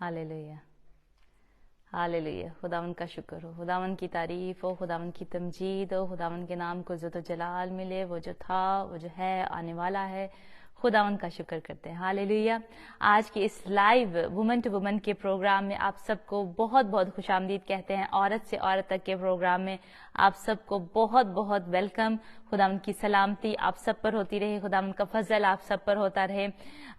Hallelujah, hallelujah. खुदावन का शुक्र हो, खुदावन की तारीफ हो, खुदावन की तमजीद हो, खुदावन के नाम को इज्जत जलाल मिले। वो जो था, वो जो है, आने वाला है, खुदावन का शुक्र करते हैं। हालेलुया। आज के इस लाइव वुमन टू वुमन के प्रोग्राम में आप सबको बहुत बहुत खुशामदीद कहते हैं। औरत से औरत तक के प्रोग्राम में आप सबको बहुत बहुत वेलकम। खुदावन की सलामती आप सब पर होती रहे, खुदावन का फजल आप सब पर होता रहे।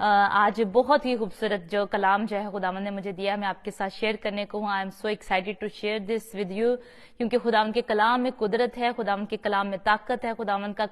आज बहुत ही खूबसूरत जो कलाम जो है खुदावन ने मुझे दिया, मैं आपके साथ शेयर करने को हूँ। I am so excited to share this with you, क्योंकि खुदावन के कलाम में कुदरत है, खुदावन के कलाम में ताकत है। खुदावन का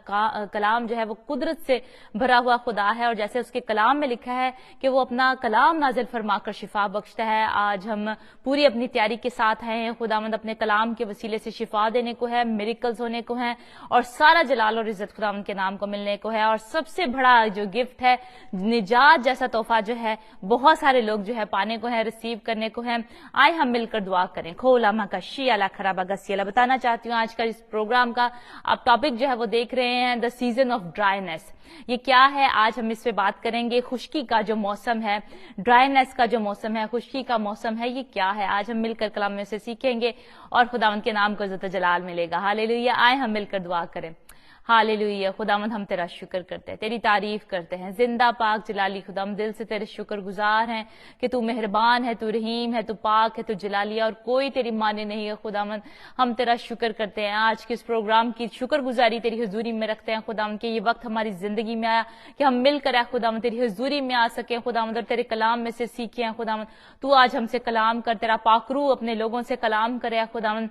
कलाम जो है वो कुदरत से भरा हुआ खुदा है, और जैसे उसके कलाम में लिखा है कि वो अपना कलाम नाजिल फरमाकर शिफा बख्शता है। आज हम पूरी अपनी तैयारी के साथ आए हैं। खुदावंद अपने कलाम के वसीले से शिफा देने को है, मिरेकल्स होने को है, और सारा जलाल और इज्जत खुदावंद के नाम को मिलने को है। और सबसे बड़ा जो गिफ्ट है, निजात जैसा तोहफा जो है, बहुत सारे लोग जो है पाने को है, रिसीव करने को है। आए हम मिलकर दुआ करें। खोला का शियाला खराबा गसियाला। बताना चाहती हूँ आज का इस प्रोग्राम का आप टॉपिक जो है वो देख रहे हैं, द सीजन ऑफ ड्राइनेस। ये क्या है, आज हम इस पे बात करेंगे। खुश्की का जो मौसम है, ड्राइनेस का जो मौसम है, खुश्की का मौसम है, ये क्या है, आज हम मिलकर कलाम में से सीखेंगे और खुदावंद के नाम को इज्जत जलाल मिलेगा। हालेलुया। आए हम मिलकर दुआ करें। हालेलुया। खुदावंद हम तेरा शुक्र करते हैं, तेरी तारीफ करते हैं। जिंदा पाक जलाली खुदा, हम दिल से तेरे शुक्र गुजार हैं कि तू मेहरबान है, तू रहीम है, तू पाक है, तू जलाली, और कोई तेरी माने नहीं है। खुदावंद हम तेरा शुक्र करते हैं। आज के इस प्रोग्राम की शुक्र गुजारी तेरी हुजूरी में रखते हैं खुदावंद, के ये वक्त हमारी जिंदगी में आया कि हम मिलकर है खुदावंद तेरी हुजूरी में आ सके खुदावंद, और तेरे कलाम में से सीखे हैं खुदावंद। तू आज हमसे कलाम कर, तेरा पाकरू अपने लोगों से कलाम करे खुदावंद।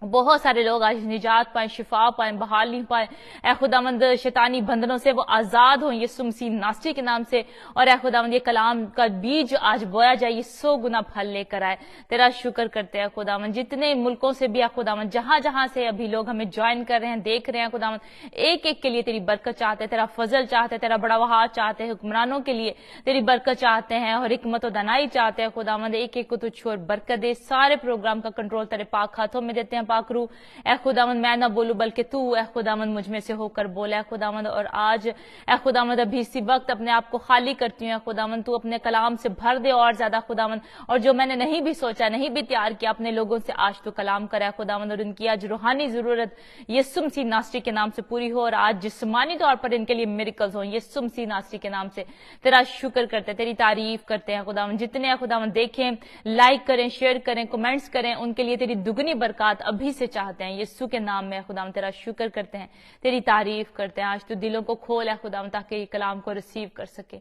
बहुत सारे लोग आज निजात पाए, शिफा पाए, बहाली पाए, ए खुदावंद शैतानी बंधनों से वो आजाद हो यीशु मसीह नासरी के नाम से। और ए खुदावंद ये कलाम का बीज आज बोया जाए, ये 100 गुना फल लेकर आए। तेरा शुक्र करते हैं खुदावंद। जितने मुल्कों से भी है खुदावंद, जहां जहां से अभी लोग हमें ज्वाइन कर रहे हैं, देख रहे हैं खुदावंद, एक एक के लिए तेरी बरकत चाहते हैं, तेरा फजल चाहते हैं, तेरा बड़ावा चाहते हैं। हुक्मरानों के लिए तेरी बरकत चाहते हैं और हिकमत और दानाई चाहते हैं खुदावंद। एक एक को तू छोड़ बरकत दे। सारे प्रोग्राम का कंट्रोल तेरे पाक हाथों में देते हैं पाकरू। ए खुदावंद मैं ना बोलूं बल्कि तू ए खुदावंद मुझ में से होकर बोला है खुदावंद। और आज ए खुदावंद अभी इसी वक्त अपने आप को खाली करती हूँ खुदावंद, तू अपने कलाम से भर दे और ज्यादा खुदावंद। और जो मैंने नहीं भी सोचा, नहीं भी तैयार किया, अपने लोगों से आज तो कलाम करा है खुदावंद, और उनकी आज रूहानी जरूरत यीशु मसीह नासरी के नाम से पूरी हो, और आज जिस्मानी तौर पर इनके लिए मिरेकल्स हो यीशु मसीह नासरी के नाम से। तेरा शुक्र करते हैं, तेरी तारीफ करते हैं खुदावंद। जितने खुदावंद देखें, लाइक करें, शेयर करें, कमेंट्स करें, उनके लिए तेरी दुगनी बरकत अभी से चाहते हैं यीशु के नाम में खुदावंद। तेरा शुक्र करते हैं, तेरी तारीफ करते हैं। आज तू दिलों को खोल है खुदावंद, ताकि ये कलाम को रिसीव कर सके।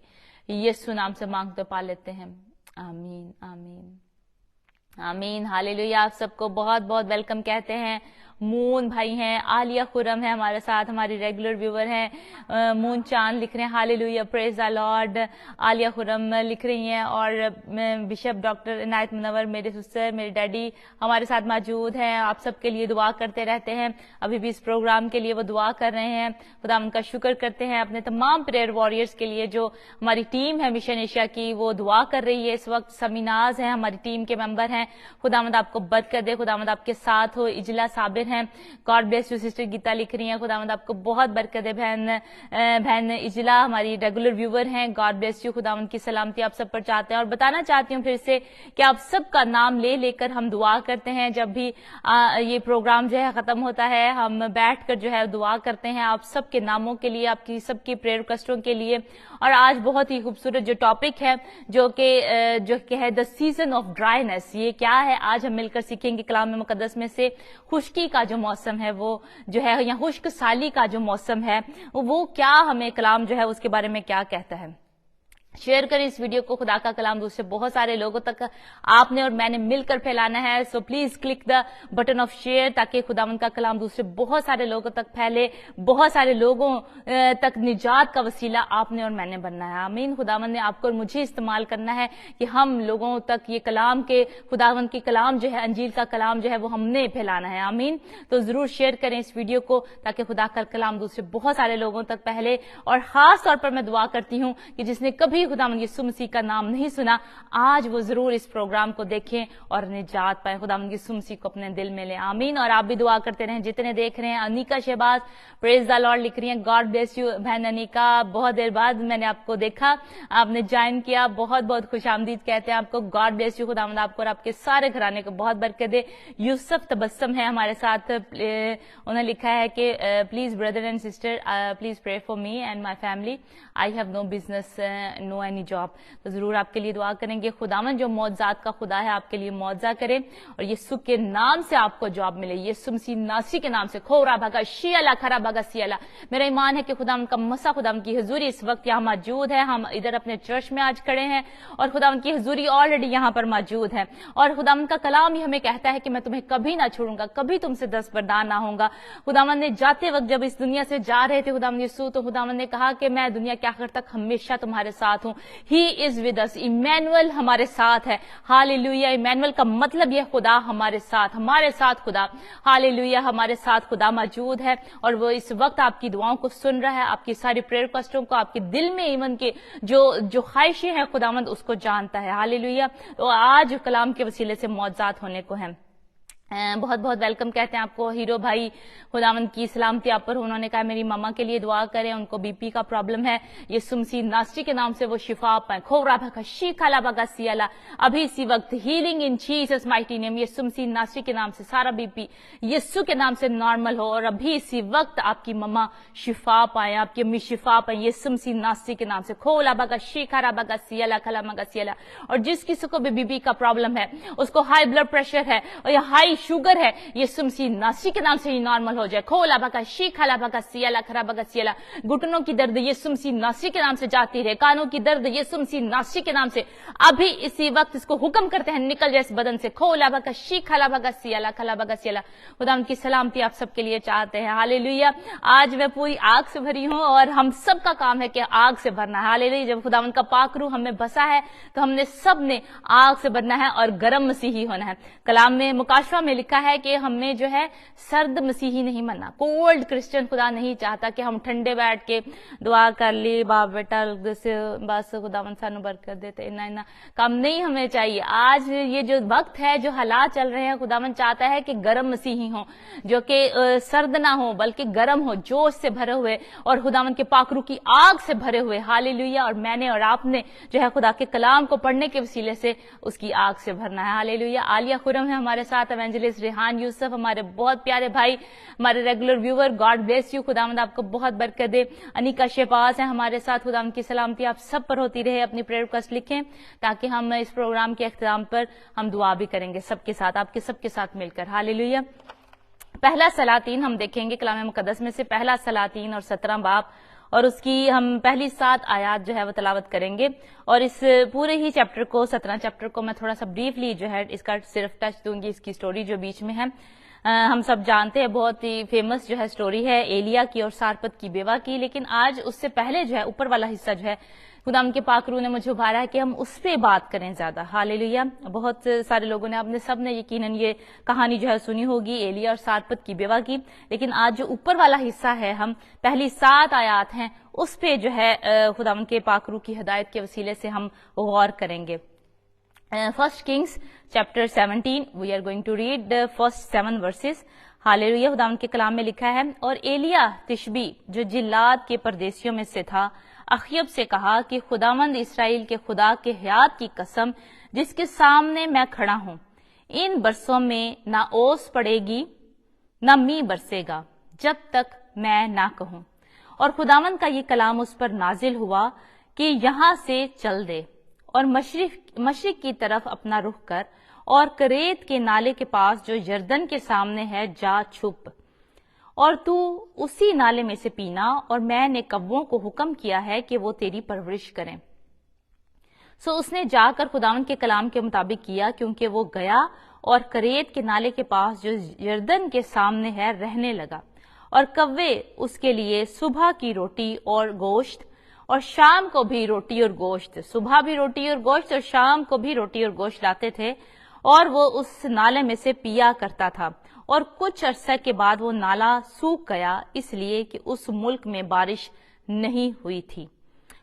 यीशु नाम से मांगते पा लेते हैं, आमीन आमीन आमीन। हालेलुया। आप सबको बहुत बहुत वेलकम कहते हैं। मून भाई हैं, आलिया खुरम है हमारे साथ, हमारी रेगुलर व्यूवर हैं। मून चांद लिख रहे हैं hallelujah, praise the Lord. Alia Khurram लिख रही हैं, और बिशप डॉक्टर इनायत मुनव्वर, मेरे सिस्टर, मेरे डैडी हमारे साथ मौजूद हैं। आप सबके लिए दुआ करते रहते हैं, अभी भी इस प्रोग्राम के लिए वो दुआ कर रहे हैं। खुदा उनका शुक्र करते हैं। अपने तमाम प्रेयर वॉरियर्स के लिए जो हमारी टीम है मिशन एशिया की, वो दुआ कर रही है इस वक्त। समीनाज है हमारी टीम के मेंबर हैं। खुदावंद आपको बरकत दे, खुदावंद आपके साथ हो। इजला साबिर हैं, God bless you. Sister Geeta लिख रही हैं, खुदावंद आपको बहुत बरकत दे। बहन इजला हमारी रेगुलर व्यूवर हैं, गॉड ब्लेस यू। खुदावंद की सलामती आप सब पर चाहते हैं। और बताना चाहती हूँ फिर से कि आप सबका नाम ले लेकर हम दुआ करते हैं। जब भी ये प्रोग्राम जो है खत्म होता है, हम बैठकर जो है दुआ करते हैं आप सबके नामों के लिए, आपकी सबकी प्रेयर रिक्वेस्टों के लिए। और आज बहुत ही खूबसूरत जो टॉपिक है, जो कि है द सीजन ऑफ ड्राइनेस। ये क्या है, आज हम मिलकर सीखेंगे कलाम मुकद्दस में से। खुश्की का जो मौसम है वो जो है, या खुश्क साली का जो मौसम है वो क्या, हमें कलाम जो है उसके बारे में क्या कहता है। शेयर करें इस वीडियो को, खुदा का कलाम दूसरे बहुत सारे लोगों तक आपने और मैंने मिलकर फैलाना है। So please click the button of share, ताकि खुदावंद का कलाम दूसरे बहुत सारे लोगों तक फैले, बहुत सारे लोगों तक निजात का वसीला आपने और मैंने बनना है। आमीन। खुदावंद ने आपको और मुझे इस्तेमाल करना है कि हम लोगों तक ये कलाम के, खुदावंद की कलाम जो है, अंजील का कलाम जो है वो हमने फैलाना है। आमीन। तो जरूर शेयर करें इस वीडियो को, ताकि खुदा का कलाम दूसरे बहुत सारे लोगों तक फैले। और खास तौर पर मैं दुआ करती हूँ कि जिसने कभी कभी खुदावंद यीशु मसीह का नाम नहीं सुना, आज वो जरूर इस प्रोग्राम को देखें और निजात पाए। खुदावंद यीशु मसीह को अपने दिल में ले, आमीन। और आप भी दुआ करते रहें, जितने देख रहे हैं। Anika Shahbaz praise the Lord लिख रही हैं, गॉड ब्लेस यू बहन अनिका, बहुत देर बाद मैंने आपको देखा, आपने ज्वाइन किया, बहुत बहुत खुशामदीद कहते हैं आपको। गॉड ब्लेस यू, खुदावंद आपको और आपके सारे घराने को बहुत बरकत दे। यूसुफ तबस्सम है हमारे साथ, उन्होंने लिखा है कि please brother and sister please pray for me and my family, I have no business no any job. तो जरूर आपके लिए दुआ करेंगे। खुदावंद जो मौजज़ात का खुदा है आपके लिए मुआवजा करे और यीशु के नाम से आपको जॉब मिले, यीशु मसीह नासी के नाम से। खोरा भागा शियाला खरा भागा सियाला। मेरा ईमान है कि खुदावंद का मसा, खुदावंद की हुजूरी इस वक्त यहाँ मौजूद है। हम इधर अपने चर्च में आज खड़े हैं और खुदावंद की हुजूरी ऑलरेडी यहाँ पर मौजूद है और खुदावंद का कलाम ही हमें कहता है कि मैं तुम्हें कभी ना छोड़ूंगा, कभी तुमसे दस्तबरदार ना होऊंगा। खुदावंद ने जाते वक्त जब इस दुनिया से जा रहे थे खुदावंद यीशु, तो खुदावंद ने कहा कि मैं दुनिया के आखिर तक हमेशा तुम्हारे साथ हूं। He is with us, Immanuel हमारे साथ है। हालेलुया। इमैनुअल का मतलब यह खुदा हमारे साथ खुदा, हालेलुया, हमारे साथ खुदा मौजूद है और वो इस वक्त आपकी दुआओं को सुन रहा है, आपकी सारी प्रेयर रिक्वेस्टों को, आपके दिल में ईमान के जो ख्वाहिशें हैं खुदावंद उसको जानता है। हालेलुया। तो आज कलाम के वसीले से मौजज़ात होने को है। बहुत बहुत वेलकम कहते हैं आपको हीरो भाई, खुदावंद की सलामती आप पर। उन्होंने कहा मेरी मामा के लिए दुआ करें, उनको बीपी का प्रॉब्लम है, यीशु मसीह नासरी के नाम से वो शिफा पाए। खोरा भगा शीखाला बगा सियाला, अभी इसी वक्त healing in Jesus mighty name, यीशु मसीह नासरी के नाम से सारा बीपी यीशु के नाम से नॉर्मल हो और अभी इसी वक्त आपकी मम्मा शिफा पाए, आपकी अम्मी शिफा पाए यीशु मसीह नासरी के नाम से। खोला बगा शीखारा बगा सियाला खला मगा सियाला। और जिस किसी को भी बीपी का प्रॉब्लम है, उसको हाई ब्लड प्रेशर है और या हाई शुगर है, यीशु मसीह नासरी के नाम से ही नॉर्मल हो जाए। खोला बगा शीखाला बगा सियाला खरा बगा सियाला। घुटनों की दर्द यीशु मसीह नासरी के नाम से जाती रहे, कानों की दर्द यीशु मसीह नासरी के नाम से अभी इसी वक्त इसको हुक्म करते हैं निकल जाए इस बदन से। खोला बगा शीखाला बगा सियाला खला बगा सियाला। खुदावंद की सलामती आप सबके लिए चाहते हैं। हालेलुया। आज मैं पूरी आग से भरी हूं और हम सब का काम है कि आग से भरना है। हालेलुया। जब खुदावंद का पाक रूह हमें बसा है तो हमने सब ने आग से भरना है और गर्म मसीही होना है। कलाम में मुकाशवा में लिखा है कि हमें जो है सर्द मसीही नहीं बनना, कोल्ड क्रिश्चियन खुदा नहीं चाहता कि हम ठंडे बैठ के दुआ कर ली बाप बेटा बस खुदावंद सानू बरकत देते, इतना काम नहीं हमें चाहिए। आज ये जो वक्त है, जो हालात चल रहे हैं, खुदावंद चाहता है कि गर्म मसीही हो, जो कि सर्द ना हो बल्कि गर्म हो, जोश से भरे हुए और खुदावंद के पाकरू की आग से भरे हुए। हालेलुया। और मैंने और आपने जो है खुदा के कलाम को पढ़ने के वसीले से उसकी आग से भरना है। हालेलुया। आलिया खुरम है हमारे साथ, एवेंजलिस्ट रेहान यूसुफ हमारे बहुत प्यारे भाई, हमारे regular viewer, God bless you, खुदावंद आपको बहुत बरकत दे। अनिका शहबाज है हमारे साथ, खुदावंद की सलामती आप सब पर होती रहे। अपनी प्रेयर रिक्वेस्ट लिखें ताकि हम इस प्रोग्राम के अख्ताम पर हम दुआ भी करेंगे सबके साथ, आपके सबके साथ मिलकर। हालेलुया। पहला सलातीन हम देखेंगे कलाम मुकद्दस में से, पहला सलातीन और 17 बाब और उसकी हम पहली 7 आयात जो है वो तलावत करेंगे। और इस पूरे ही चैप्टर को, 17 चैप्टर को मैं थोड़ा सा ब्रीफली जो है इसका सिर्फ टच दूंगी, इसकी स्टोरी जो बीच में है। हम सब जानते हैं बहुत ही फेमस जो है स्टोरी है एलिया की और सारपत की बेवा की, लेकिन आज उससे पहले जो है ऊपर वाला हिस्सा जो है खुदावंद के पाक रूह ने मुझे उभारा है कि हम उस पे बात करें ज्यादा। हालेलुया। बहुत सारे लोगों ने, आपने सब ने यकीनन ये कहानी जो है सुनी होगी एलिया और सारपत की बेवा की, लेकिन आज जो ऊपर वाला हिस्सा है, हम पहली 7 आयात हैं उस पे जो है खुदावंद के पाक रूह की हिदायत के वसीले से हम गौर करेंगे। First Kings chapter 17 we are going to read the first 7 verses. Hallelujah. खुदावंद के कलाम में लिखा है, और एलिया तिशबी जो जिल्लाद के परदेसियों में से था, अखयब से कहा कि खुदावंद इसराइल के खुदा के हयात की कसम जिसके सामने मैं खड़ा हूं, इन बरसों में ना ओस पड़ेगी ना मी बरसेगा जब तक मैं ना कहूं। और खुदावंद का ये कलाम उस पर नाजिल हुआ कि यहां से चल दे और मशरिक की तरफ अपना रुख कर और करेत के नाले के पास जो यरदन के सामने है जा छुप, और तू उसी नाले में से पीना, और मैंने कव्वों को हुक्म किया है कि वो तेरी परवरिश करें। सो उसने जाकर खुदावंद के कलाम के मुताबिक किया, क्योंकि वो गया और करेत के नाले के पास जो यरदन के सामने है रहने लगा। और कव्वे उसके लिए सुबह की रोटी और गोश्त और शाम को भी रोटी और गोश्त, सुबह भी रोटी और गोश्त और शाम को भी रोटी और गोश्त लाते थे, और वो उस नाले में से पिया करता था। और कुछ अरसे के बाद वो नाला सूख गया, इसलिए कि उस मुल्क में बारिश नहीं हुई थी।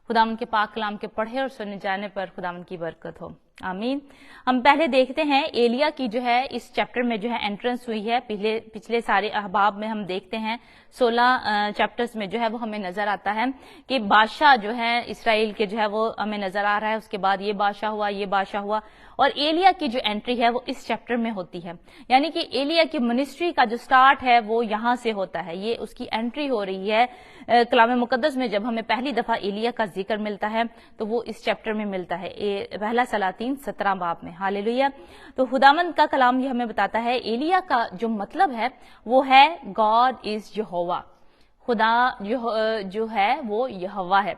खुदावन के पाक कलाम के पढ़े और सुने जाने पर खुदावन की बरकत हो, आमीन। हम पहले देखते हैं एलिया की जो है इस चैप्टर में जो है एंट्रेंस हुई है। पिछले सारे अहबाब में हम देखते हैं 16 चैप्टर्स में जो है वो हमें नजर आता है कि बादशाह जो है इसराइल के जो है वो हमें नजर आ रहा है। उसके बाद ये बादशाह हुआ, ये बादशाह हुआ, और एलिया की जो एंट्री है वो इस चैप्टर में होती है। यानी कि एलिया की मिनिस्ट्री का जो स्टार्ट है वो यहां से होता है, ये उसकी एंट्री हो रही है। कलाम मुकद्दस में जब हमें पहली दफा एलिया का जिक्र मिलता है तो वो इस चैप्टर में मिलता है, पहला सलातीन 17 बाब में। हालेलुया। तो खुदावंद का कलाम ये हमें बताता है एलिया का जो मतलब है वो है गॉड इज यहोवा। खुदा जो है वो यहोवा है,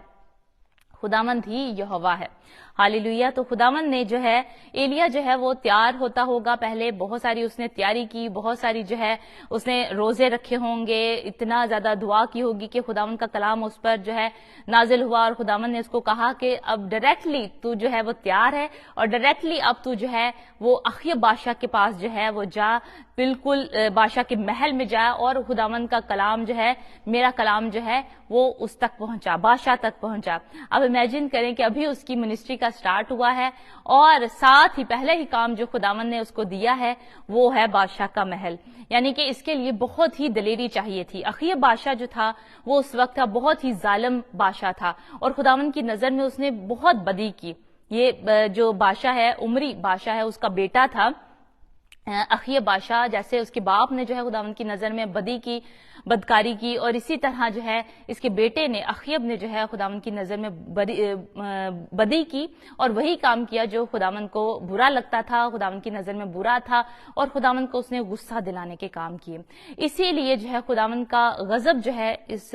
खुदावंद ही यहोवा है। हालेलुया। तो खुदावंद ने जो है एलिया जो है वो तैयार होता होगा, पहले बहुत सारी उसने तैयारी की, बहुत सारी जो है उसने रोजे रखे होंगे, इतना ज्यादा दुआ की होगी कि खुदावंद का कलाम उस पर जो है नाजिल हुआ और खुदावंद ने उसको कहा कि अब डायरेक्टली तू जो है वो तैयार है और डायरेक्टली अब तू जो है वो अखयब बादशाह के पास जो है वो जा, बिल्कुल बादशाह के महल में जा और खुदावंद का कलाम जो है, मेरा कलाम जो है वो उस तक पहुंचा, बादशाह तक पहुंचा। अब इमेजिन करें कि अभी उसकी मिनिस्ट्री का स्टार्ट हुआ है और साथ ही पहले ही काम जो खुदावंद ने उसको दिया है वो है बादशाह का महल। यानी कि इसके लिए बहुत ही दलेरी चाहिए थी। अखयब बादशाह जो था वो उस वक्त था बहुत ही जालिम बादशाह था और खुदावंद की नजर में उसने बहुत बदी की। ये जो बादशाह है, उमरी बादशाह है, उसका बेटा था अखयब बादशाह। जैसे उसके बाप ने जो है खुदावंद की नजर में बदी की, बदकारी की, और इसी तरह जो है इसके बेटे ने अखयब ने जो है खुदावंद की नजर में बदी की और वही काम किया जो खुदावंद को बुरा लगता था, खुदावंद की नजर में बुरा था और खुदावंद को उसने गुस्सा दिलाने के काम किए। इसीलिए जो है खुदावंद का गजब जो है इस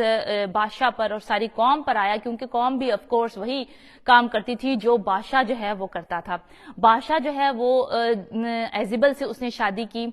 बादशाह पर और सारी कौम पर आया, क्योंकि कौम भी ऑफ कोर्स वही काम करती थी जो बादशाह जो है वो करता था। बादशाह जो है वो एजिबल से उसने शादी की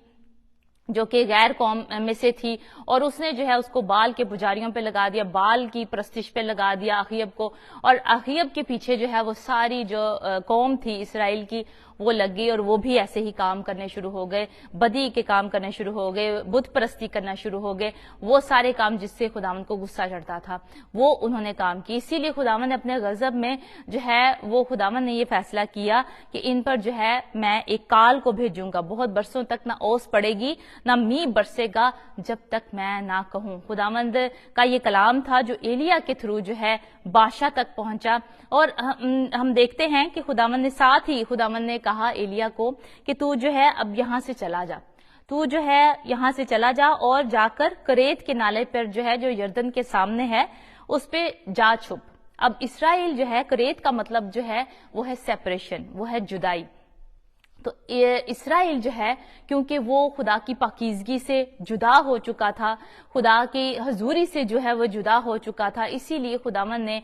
जो कि गैर कौम में से थी और उसने जो है उसको बाल के पुजारियों पे लगा दिया, बाल की प्रस्तिश पे लगा दिया अखयब को, और अखयब के पीछे जो है वो सारी जो कौम थी इसराइल की वो लग गई और वो भी ऐसे ही काम करने शुरू हो गए, बदी के काम करने शुरू हो गए, बुत परस्ती करना शुरू हो गए। वो सारे काम जिससे खुदावंद को गुस्सा चढ़ता था वो उन्होंने काम की। इसीलिए खुदावंद ने अपने गजब में जो है वो खुदावंद ने ये फैसला किया कि इन पर जो है मैं एक काल को भेजूंगा, बहुत बरसों तक ना ओस पड़ेगी ना मींह बरसेगा जब तक मैं ना कहूं। खुदावंद का ये कलाम था जो एलिया के थ्रू जो है बादशाह तक पहुंचा और हम देखते हैं कि खुदावंद ने साथ ही खुदावंद ने कहा एलिया को कि तू जो है अब यहां से चला जा, तू जो है यहां से चला जा और जाकर करेत के नाले पर जो है जो यरदन के सामने है उस पे जा छुप। अब इसराइल जो है, करेत का मतलब जो है वो है सेपरेशन, वो है जुदाई। तो इसराइल जो है क्योंकि वो खुदा की पाकीज़गी से जुदा हो चुका था, खुदा की हजूरी से जो है वो जुदा हो चुका था, इसीलिए खुदावंद ने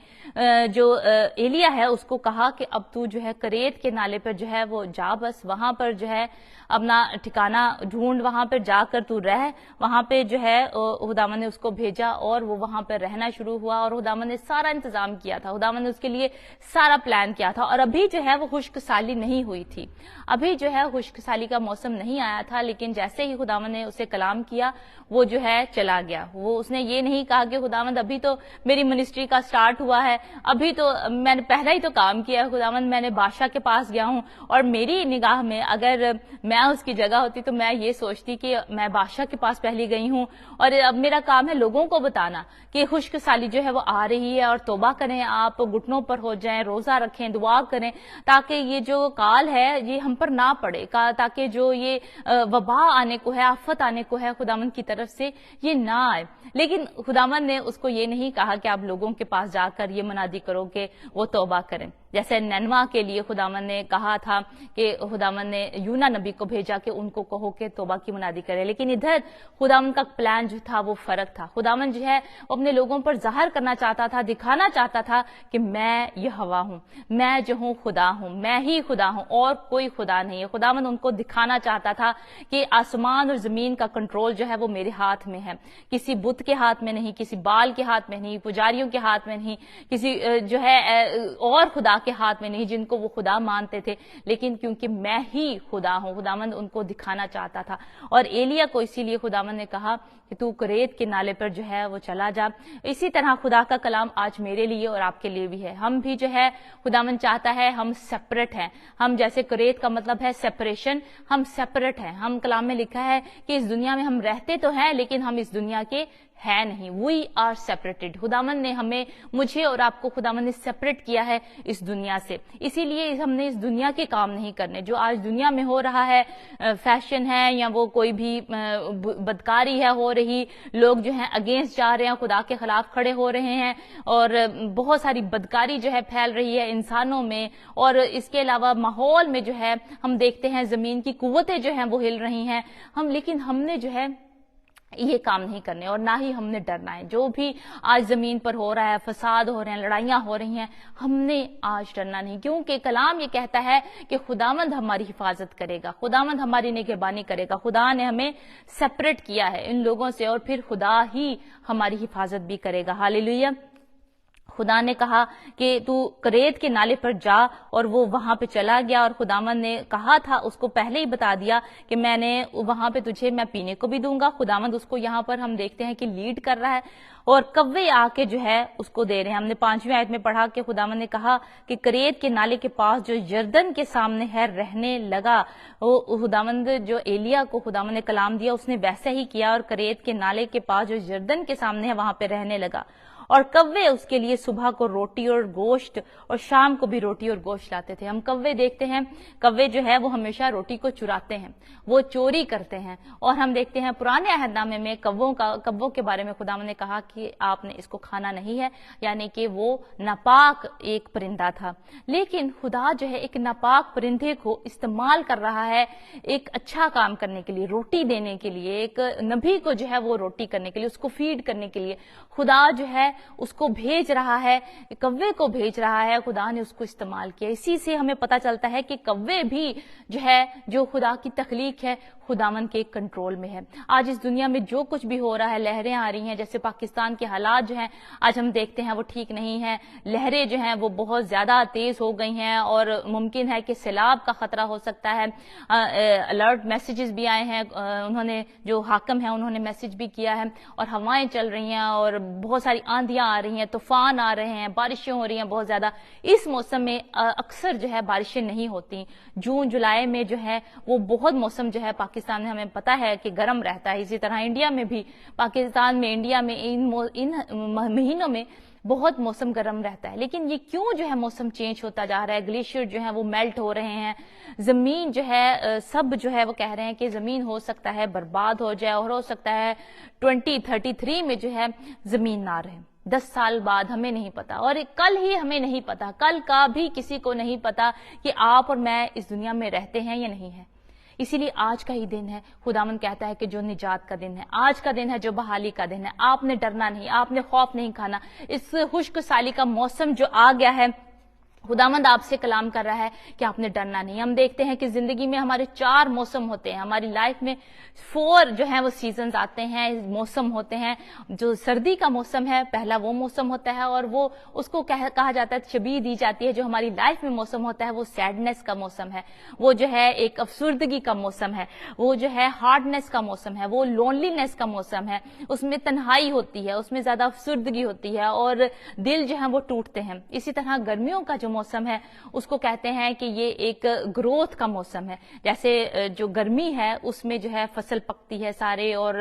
जो एलिया है उसको कहा कि अब तू जो है करेत के नाले पर जो है वो जा, बस वहां पर जो है अपना ठिकाना ढूंढ, वहां पर जाकर तू रह। वहां पे जो है खुदावंद ने उसको भेजा और वो वहां पर रहना शुरू हुआ और खुदावंद ने सारा इंतजाम किया था, खुदावंद ने उसके लिए सारा प्लान किया था। और अभी जो है वो खुश्क साली नहीं हुई थी, अभी जो है खुश्क साली का मौसम नहीं आया था, लेकिन जैसे ही खुदावंद ने उसे कलाम किया वो जो है चला गया। वो उसने ये नहीं कहा कि खुदावंद अभी तो मेरी मिनिस्ट्री का स्टार्ट हुआ है, अभी तो मैंने पहला ही तो काम किया है, खुदावंद मैंने बादशाह के पास गया हूं और मेरी निगाह में अगर मैं उसकी जगह होती तो मैं ये सोचती कि मैं बादशाह के पास पहले गई हूं और अब मेरा काम है लोगों को बताना कि खुश्क साली जो है वो आ रही है और तौबा करें, आप घुटनों पर हो जाएं, रोजा रखें, दुआ करें ताकि ये जो काल है ये हम पर ना पड़े, ताकि जो ये वबा आने को है, आफत आने को है खुदावंद की तरफ से ये ना आए। लेकिन खुदावंद ने उसको ये नहीं कहा कि आप लोगों के पास जाकर ये मनादी करो कि वो तौबा करें। जैसे नैनवा के लिए खुदावंद ने कहा था कि खुदावंद ने यूना नबी को भेजा कि उनको कहो कि तौबा की मुनादी करे, लेकिन इधर खुदावंद का प्लान जो था वो फर्क था। खुदावंद जो है वो अपने लोगों पर जाहिर करना चाहता था, दिखाना चाहता था कि मैं यहोवा हूं, मैं जो हूं खुदा हूं, मैं ही खुदा हूं और कोई खुदा नहीं है। खुदावंद उनको दिखाना चाहता था कि आसमान और जमीन का कंट्रोल जो है वो मेरे हाथ में है, किसी बुत के हाथ में नहीं, किसी बाल के हाथ में नहीं, पुजारियों के हाथ में नहीं, किसी जो है और खुदा کے ہاتھ میں نہیں جن کو وہ خدا مانتے تھے، لیکن کیونکہ میں ہی خدا ہوں، خداوند ان کو دکھانا چاہتا تھا۔ اور ایلیا کو اسی لیے خداوند نے کہا کہ تو کریت کے نالے پر جو ہے وہ چلا جا۔ اسی طرح خدا کا کلام آج میرے لیے اور آپ کے لیے بھی ہے۔ ہم بھی جو ہے خداوند چاہتا ہے ہم سیپریٹ ہیں، ہم جیسے کریت کا مطلب ہے سیپریشن، ہم سیپریٹ ہیں۔ ہم کلام میں لکھا ہے کہ اس دنیا میں ہم رہتے تو ہیں لیکن ہم اس دنیا کے ہے نہیں، وی آر سیپریٹڈ۔ خداوند نے ہمیں، مجھے اور آپ کو خداوند نے سیپریٹ کیا ہے اس دنیا سے، اسی لیے ہم نے اس دنیا کے کام نہیں کرنے جو آج دنیا میں ہو رہا ہے، فیشن ہے یا وہ کوئی بھی بدکاری ہے ہو رہی، لوگ جو ہیں اگینسٹ جا رہے ہیں، خدا کے خلاف کھڑے ہو رہے ہیں، اور بہت ساری بدکاری جو ہے پھیل رہی ہے انسانوں میں، اور اس کے علاوہ ماحول میں جو ہے ہم دیکھتے ہیں زمین کی قوتیں جو ہیں وہ ہل رہی ہیں، لیکن ہم نے جو ہے یہ کام نہیں کرنے، اور نہ ہی ہم نے ڈرنا ہے۔ جو بھی آج زمین پر ہو رہا ہے، فساد ہو رہے ہیں، لڑائیاں ہو رہی ہیں، ہم نے آج ڈرنا نہیں، کیونکہ کلام یہ کہتا ہے کہ خداوند ہماری حفاظت کرے گا، خداوند ہماری نگہبانی کرے گا۔ خدا نے ہمیں سیپریٹ کیا ہے ان لوگوں سے، اور پھر خدا ہی ہماری حفاظت بھی کرے گا۔ ہاللیلویہ۔ خدا نے کہا کہ تو کریت کے نالے پر جا، اور وہ وہاں پہ چلا گیا، اور خداوند نے کہا تھا، اس کو پہلے ہی بتا دیا کہ میں نے وہاں پہ تجھے میں پینے کو بھی دوں گا۔ خداوند اس کو یہاں پر ہم دیکھتے ہیں کہ لیڈ کر رہا ہے، اور کوے آ کے جو ہے اس کو دے رہے ہیں۔ ہم نے 5ویں آیت میں پڑھا کہ خداوند نے کہا کہ کریت کے نالے کے پاس جو یردن کے سامنے ہے رہنے لگا۔ وہ خداوند جو ایلیا کو خداوند نے کلام دیا اس نے ویسے ہی کیا، اور کریت کے نالے کے پاس جو یردن کے سامنے ہے وہاں پہ رہنے لگا، اور کوے اس کے لیے صبح کو روٹی اور گوشت اور شام کو بھی روٹی اور گوشت لاتے تھے۔ ہم کوے دیکھتے ہیں، کوے جو ہے وہ ہمیشہ روٹی کو چراتے ہیں، وہ چوری کرتے ہیں، اور ہم دیکھتے ہیں پرانے عہد نامے میں کووں کے بارے میں خداوند نے کہا کہ آپ نے اس کو کھانا نہیں ہے، یعنی کہ وہ ناپاک ایک پرندہ تھا۔ لیکن خدا جو ہے ایک ناپاک پرندے کو استعمال کر رہا ہے ایک اچھا کام کرنے کے لیے، روٹی دینے کے لیے، ایک نبی کو جو ہے وہ روٹی کرنے کے لیے، اس کو فیڈ کرنے کے لیے خدا جو ہے اس کو بھیج رہا ہے، کوے کو بھیج رہا ہے۔ خدا نے اس کو استعمال کیا۔ اسی سے ہمیں پتا چلتا ہے کہ کوے بھی جو ہے جو خدا کی تخلیق ہے خداوند کے کنٹرول میں ہے۔ آج اس دنیا میں جو کچھ بھی ہو رہا ہے، لہریں آ رہی ہیں، جیسے پاکستان کے حالات جو ہیں آج ہم دیکھتے ہیں وہ ٹھیک نہیں ہیں، لہریں جو ہیں وہ بہت زیادہ تیز ہو گئی ہیں، اور ممکن ہے کہ سیلاب کا خطرہ ہو سکتا ہے۔ الرٹ میسیجز بھی آئے ہیں، انہوں نے جو حاکم ہیں انہوں نے میسیج بھی کیا ہے، اور ہوائیں چل رہی ہیں، اور بہت ساری آندھیاں آ رہی ہیں، طوفان آ رہے ہیں، بارشیں ہو رہی ہیں بہت زیادہ۔ اس موسم میں اکثر جو ہے بارشیں نہیں ہوتی۔ جون جولائی میں جو ہے وہ بہت موسم جو ہے پاکستان میں ہمیں پتا ہے کہ گرم رہتا ہے، اسی طرح انڈیا میں بھی، انڈیا میں ان مہینوں میں بہت موسم گرم رہتا ہے۔ لیکن یہ کیوں جو ہے موسم چینج ہوتا جا رہا ہے؟ گلیشیئر جو ہے وہ میلٹ ہو رہے ہیں، زمین جو ہے سب جو ہے وہ کہہ رہے ہیں کہ زمین ہو سکتا ہے برباد ہو جائے، اور ہو سکتا ہے 2033 میں جو ہے زمین نہ رہے۔ 10 سال بعد ہمیں نہیں پتا، اور کل ہی ہمیں نہیں پتا، کل کا بھی کسی کو نہیں پتا کہ آپ اور میں اس دنیا میں رہتے ہیں یا نہیں ہے۔ اسی لیے آج کا ہی دن ہے، خداوند کہتا ہے کہ جو نجات کا دن ہے، آج کا دن ہے، جو بحالی کا دن ہے۔ آپ نے ڈرنا نہیں، آپ نے خوف نہیں کھانا۔ اس خشک سالی کا موسم جو آ گیا ہے، خداوند آپ سے کلام کر رہا ہے کہ آپ نے ڈرنا نہیں۔ ہم دیکھتے ہیں کہ زندگی میں ہمارے 4 موسم ہوتے ہیں، ہماری لائف میں 4 جو ہیں وہ سیزنز آتے ہیں، موسم ہوتے ہیں۔ جو سردی کا موسم ہے پہلا وہ موسم ہوتا ہے، اور وہ اس کو کہا جاتا ہے، شبیہ دی جاتی ہے، جو ہماری لائف میں موسم ہوتا ہے وہ سیڈنس کا موسم ہے، وہ جو ہے ایک افسردگی کا موسم ہے، وہ جو ہے ہارڈنس کا موسم ہے، وہ لونلینس کا موسم ہے، اس میں تنہائی ہوتی ہے، اس میں زیادہ افسردگی ہوتی ہے، اور دل جو ہے وہ ٹوٹتے ہیں۔ اسی طرح گرمیوں کا جو موسم ہے اس کو کہتے ہیں کہ یہ ایک گروتھ کا موسم ہے، جیسے جو گرمی ہے اس میں جو ہے فصل پکتی ہے سارے، اور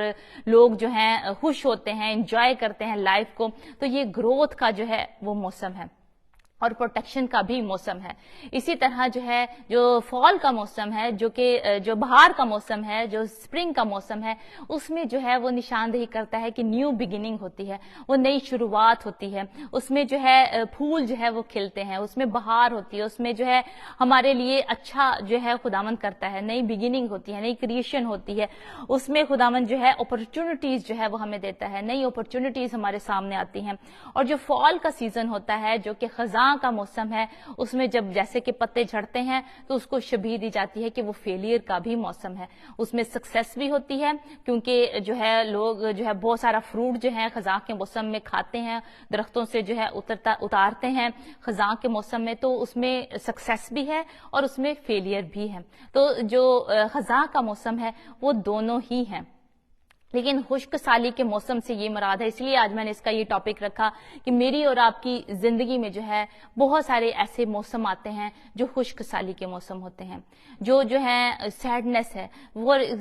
لوگ جو ہیں خوش ہوتے ہیں، انجوائے کرتے ہیں لائف کو، تو یہ گروتھ کا جو ہے وہ موسم ہے، اور پروٹیکشن کا بھی موسم ہے۔ اسی طرح جو ہے جو فال کا موسم ہے، جو بہار کا موسم ہے، جو سپرنگ کا موسم ہے، اس میں جو ہے وہ نشاندہی کرتا ہے کہ نیو بگننگ ہوتی ہے، وہ نئی شروعات ہوتی ہے، اس میں جو ہے پھول جو ہے وہ کھلتے ہیں، اس میں بہار ہوتی ہے، اس میں جو ہے ہمارے لیے اچھا جو ہے خداوند کرتا ہے، نئی بگننگ ہوتی ہے، نئی کریشن ہوتی ہے، اس میں خداوند جو ہے اپرچونٹیز جو ہے وہ ہمیں دیتا ہے، نئی اپرچونٹیز ہمارے سامنے آتی ہیں۔ اور جو فال کا سیزن ہوتا ہے جو کہ خزاں خزاں کا موسم ہے اس میں جب جیسے کہ پتے جھڑتے ہیں تو اس کو شبیہ دی جاتی ہے کہ وہ فیلئر کا بھی موسم ہے، اس میں سکسیس بھی ہوتی ہے کیونکہ جو ہے لوگ جو ہے بہت سارا فروٹ جو ہے خزاں کے موسم میں کھاتے ہیں، درختوں سے جو ہے اتارتے ہیں خزاں کے موسم میں، تو اس میں سکسیس بھی ہے اور اس میں فیلئر بھی ہے۔ تو جو خزاں کا موسم ہے وہ دونوں ہی ہیں، لیکن خشک سالی کے موسم سے یہ مراد ہے، اس لیے آج میں نے اس کا یہ ٹاپک رکھا کہ میری اور آپ کی زندگی میں جو ہے بہت سارے ایسے موسم آتے ہیں جو خشک سالی کے موسم ہوتے ہیں، جو ہے سیڈنس ہے،